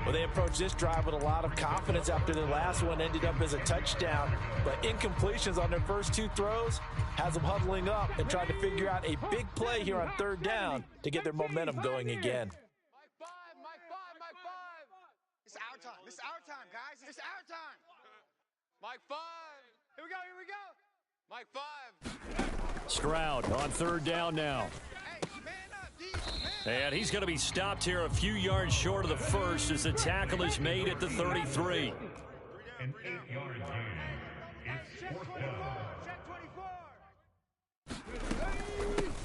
Well, they approached this drive with a lot of confidence after the last one ended up as a touchdown. But incompletions on their first 2 throws has them huddling up and trying to figure out a big play here on 3rd down to get their momentum going again.
It's our time. It's our time, guys. It's our time.
Mike 5.
Here we go.
Mike 5.
Stroud on 3rd down now.
Hey, man up, D. Man.
And he's going to be stopped here a few yards short of the first as the tackle is made at the 33.
An 8-yard gain. It's 4th down.
Check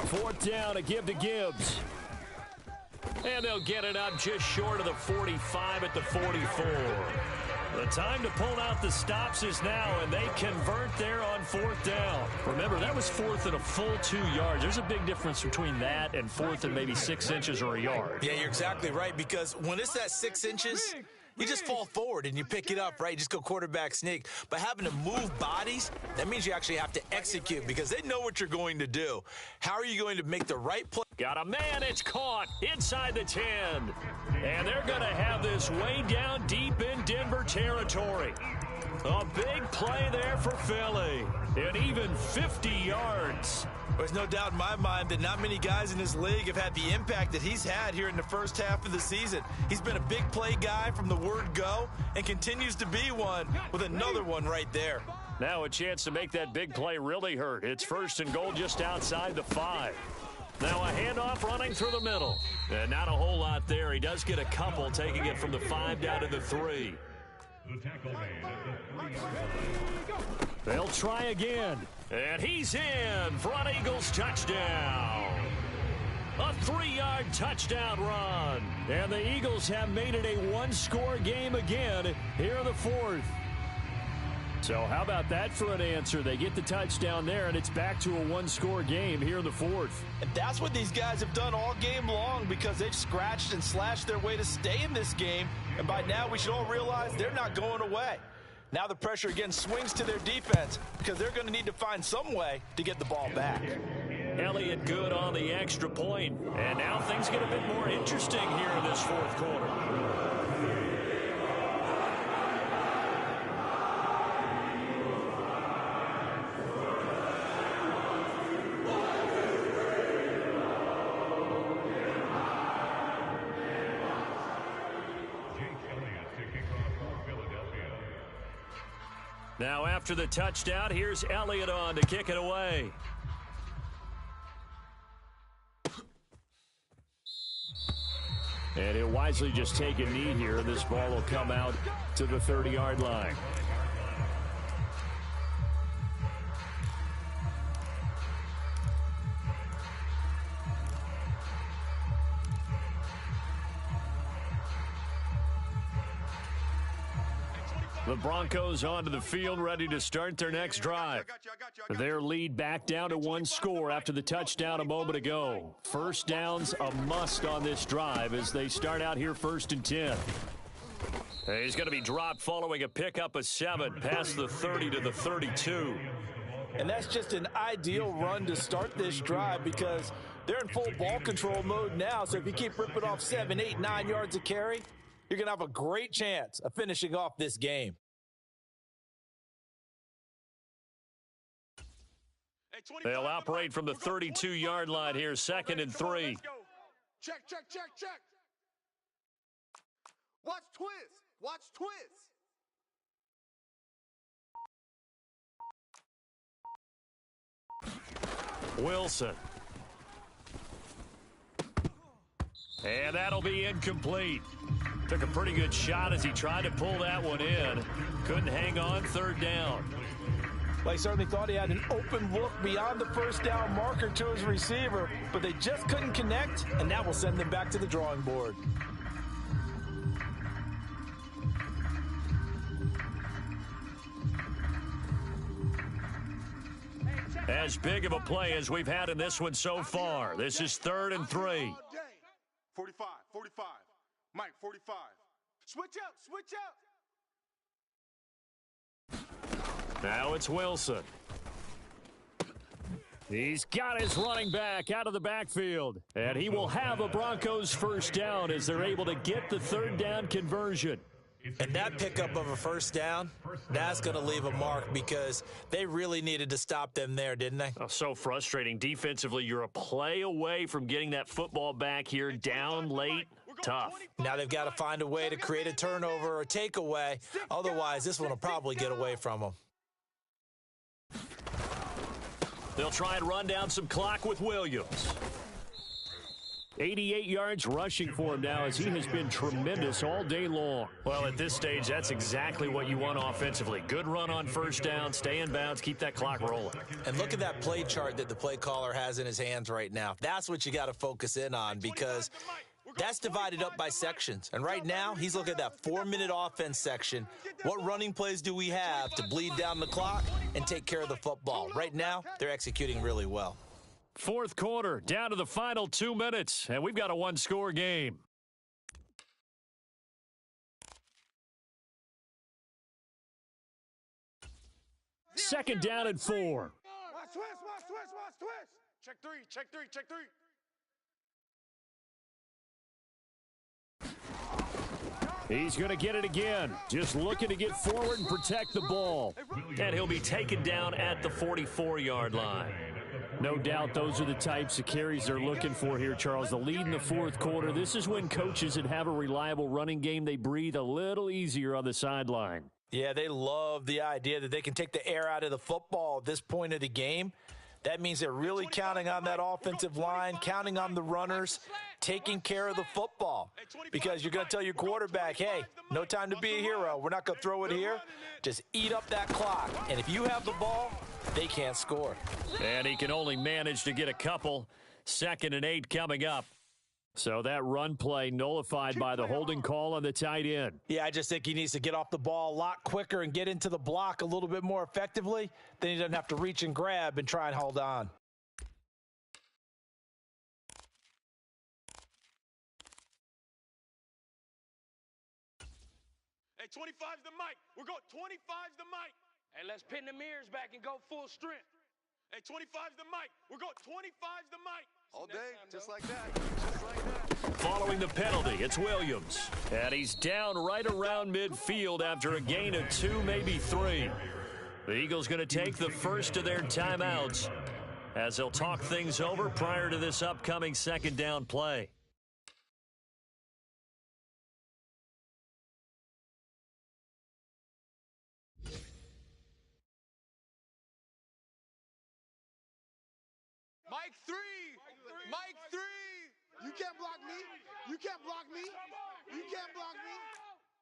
24.
4th down to give to Gibbs. And they'll get it up just short of the 45 at the 44. The time to pull out the stops is now, and they convert there on 4th down. Remember, that was 4th and a full 2 yards. There's a big difference between that and 4th and maybe 6 inches or a yard.
Yeah, you're exactly right, because when it's that 6 inches, you just fall forward and you pick it up, right? You just go quarterback sneak. But having to move bodies, that means you actually have to execute because they know what you're going to do. How are you going to make the right play?
Got a man, it's caught inside the 10. And they're going to have this way down deep in Denver territory. A big play there for Philly. And even 50 yards.
There's no doubt in my mind that not many guys in this league have had the impact that he's had here in the first half of the season. He's been a big play guy from the word go and continues to be one with another one right there.
Now a chance to make that big play really hurt. It's 1st and goal just outside the 5. Now a handoff running through the middle. And not a whole lot there. He does get a couple, taking it from the 5 down to the 3.
The tackle made at the 3-yard line.
They'll try again. And he's in for an Eagles touchdown. A 3-yard touchdown run. And the Eagles have made it a 1-score game again here in the 4th. So how about that for an answer? They get the touchdown there, and it's back to a 1-score game here in the 4th.
And that's what these guys have done all game long because they've scratched and slashed their way to stay in this game. And by now we should all realize they're not going away. Now the pressure again swings to their defense because they're going to need to find some way to get the ball back.
Elliott good on the extra point. And now things get a bit more interesting here in this 4th quarter. Now after the touchdown, here's Elliott on to kick it away. And he'll wisely just take a knee here. This ball will come out to the 30-yard line. The Broncos onto the field, ready to start their next drive. Their lead back down to one score after the touchdown a moment ago. First down's a must on this drive as they start out here 1st and 10. He's going to be dropped following a pickup of 7 past the 30 to the 32.
And that's just an ideal run to start this drive because they're in full ball control mode now. So if you keep ripping off 7, 8, 9 yards of carry, you're going to have a great chance of finishing off this game.
They'll operate from the 32-yard line here, 2nd and 3.
Check. Watch twist.
Wilson. And that'll be incomplete. Took a pretty good shot as he tried to pull that one in. Couldn't hang on, 3rd down.
Well, he certainly thought he had an open look beyond the first down marker to his receiver, but they just couldn't connect, and that will send them back to the drawing board.
As big of a play as we've had in this one so far. This is 3rd and 3.
45. Mike, 45. Switch out.
Now it's Wilson.
He's got his running back out of the backfield. And he will have a Broncos first down as they're able to get the 3rd down conversion.
And that pickup of a first down, that's going to leave a mark because they really needed to stop them there, didn't they?
Oh, so frustrating. Defensively, you're a play away from getting that football back here down late. Tough.
Now they've got to find a way to create a turnover or takeaway. Otherwise, this one will probably get away from them.
They'll try and run down some clock with Williams.
88 yards rushing for him now as he has been tremendous all day long.
Well, at this stage, that's exactly what you want offensively. Good run on first down, stay in bounds, keep that clock rolling.
And look at that play chart that the play caller has in his hands right now. That's what you got to focus in on because that's divided up by sections. And right now, he's looking at that 4-minute offense section. What running plays do we have to bleed down the clock and take care of the football? Right now, they're executing really well.
4th quarter, down to the final 2 minutes, and we've got a one-score game.
Second down and 4.
Watch twist. Check three.
He's going to get it again. Just looking to get forward and protect the ball.
And he'll be taken down at the 44-yard line.
No doubt those are the types of carries they're looking for here, Charles. The lead in the 4th quarter. This is when coaches that have a reliable running game, they breathe a little easier on the sideline.
Yeah, they love the idea that they can take the air out of the football at this point of the game. That means they're really counting on that offensive line, counting on the runners, taking care of the football. Because you're going to tell your quarterback, hey, no time to be a hero. We're not going to throw it here. Just eat up that clock. And if you have the ball, they can't score.
And he can only manage to get a couple. 2nd and 8 coming up.
So that run play nullified by the holding call on the tight end.
Yeah, I just think he needs to get off the ball a lot quicker and get into the block a little bit more effectively. Then he doesn't have to reach and grab and try and hold on.
Hey, 25's the mic. We're going 25's the mic.
Hey, let's pin the mirrors back and go full strength.
Hey, 25's the mic. We're going 25's the mic.
All day, just like that.
Following the penalty, it's Williams. And he's down right around midfield after a gain of 2, maybe 3. The Eagles going to take the first of their timeouts as they'll talk things over prior to this upcoming 2nd down play.
Mike 3. You can't block me.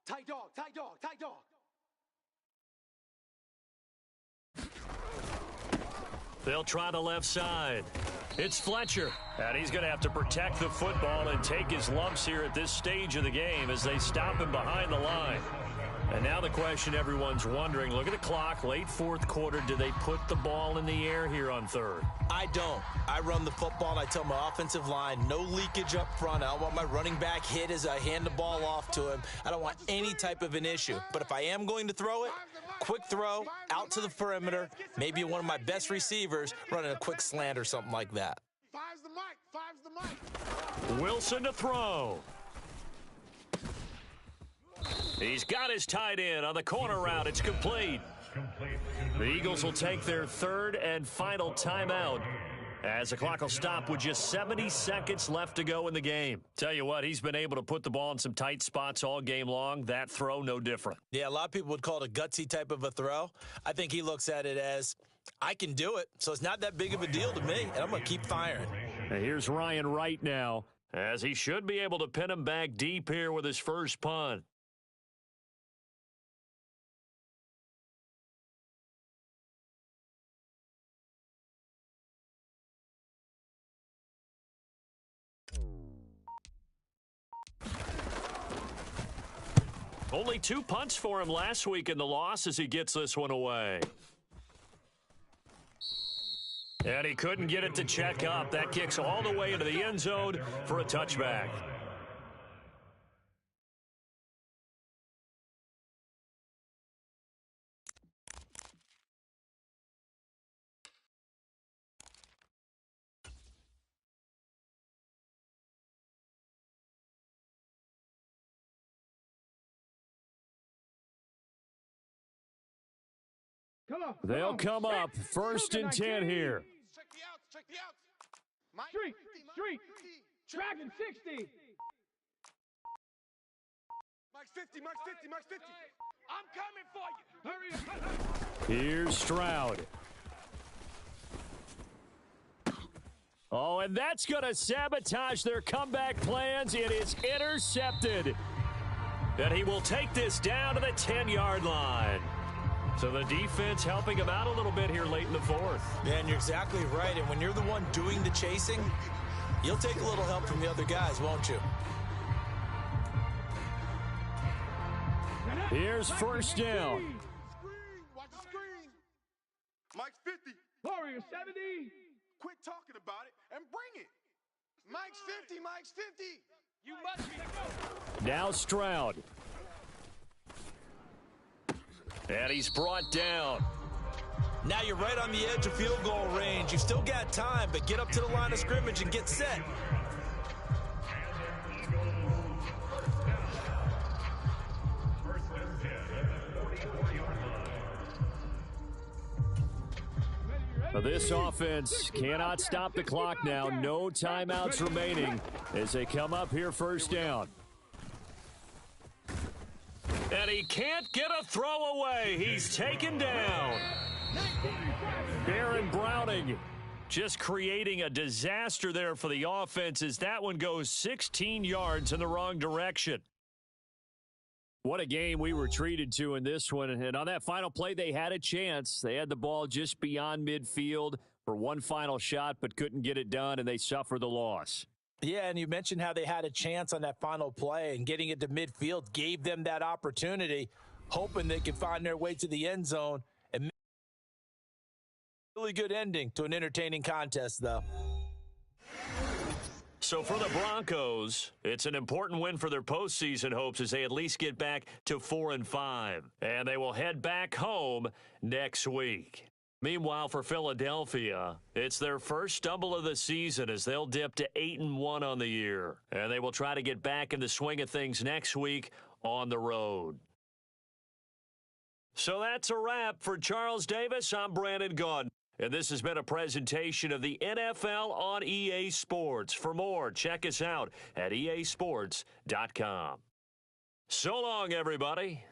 Tight dog.
They'll try the left side. It's Fletcher. And he's going to have to protect the football and take his lumps here at this stage of the game as they stop him behind the line. And now the question everyone's wondering, look at the clock, late fourth quarter, do they put the ball in the air here on third?
I don't. I run the football, and I tell my offensive line, no leakage up front. I don't want my running back hit as I hand the ball off to him. I don't want any type of an issue. But if I am going to throw it, quick throw, out to the perimeter, maybe one of my best receivers running a quick slant or something like that.
Five's the mic. Five's the mic.
Wilson to throw. He's got his tight end on the corner route. It's complete. The Eagles will take their third and final timeout as the clock will stop with just 70 seconds left to go in the game. Tell you what, he's been able to put the ball in some tight spots all game long. That throw, no different.
Yeah, a lot of people would call it a gutsy type of a throw. I think he looks at it as, I can do it, so it's not that big of a deal to me, and I'm going to keep firing.
And here's Ryan Wright now, as he should be able to pin him back deep here with his first punt. Only 2 punts for him last week in the loss as he gets this one away. And he couldn't get it to check up. That kicks all the way into the end zone for a touchback. They'll come up first and 10 here.
Check the outs. Check the outs. Mike,
Street. Dragon 60.
Mike's 50. Mike's 50. Mike's 50. I'm coming for you.
Here's Stroud. Oh, and that's going to sabotage their comeback plans. It is intercepted. And he will take this down to the 10-yard line. So the defense helping him out a little bit here late in the fourth.
Yeah, and you're exactly right. And when you're the one doing the chasing, you'll take a little help from the other guys, won't you?
Here's first down.
Screen. Watch the screen. Mike's 50.
Warrior 70.
Quit talking about it and bring it. Mike's 50. Mike's 50.
You must be.
Now Stroud. And he's brought down.
Now you're right on the edge of field goal range. You've still got time, but get up to the line of scrimmage and get set.
This offense cannot stop the clock now. No timeouts remaining as they come up here first down. And he can't get a throw away. He's taken down. Baron Browning just creating a disaster there for the offense as that one goes 16 yards in the wrong direction. What a game we were treated to in this one. And on that final play, they had a chance. They had the ball just beyond midfield for one final shot, but couldn't get it done, and they suffered the loss.
Yeah, and you mentioned how they had a chance on that final play, and getting it to midfield gave them that opportunity, hoping they could find their way to the end zone. And really good ending to an entertaining contest, though.
So for the Broncos, it's an important win for their postseason hopes as they at least get back to 4-5. And they will head back home next week. Meanwhile, for Philadelphia, it's their first stumble of the season as they'll dip to 8-1 on the year. And they will try to get back in the swing of things next week on the road. So that's a wrap. For Charles Davis, I'm Brandon Gaudin. And this has been a presentation of the NFL on EA Sports. For more, check us out at easports.com. So long, everybody.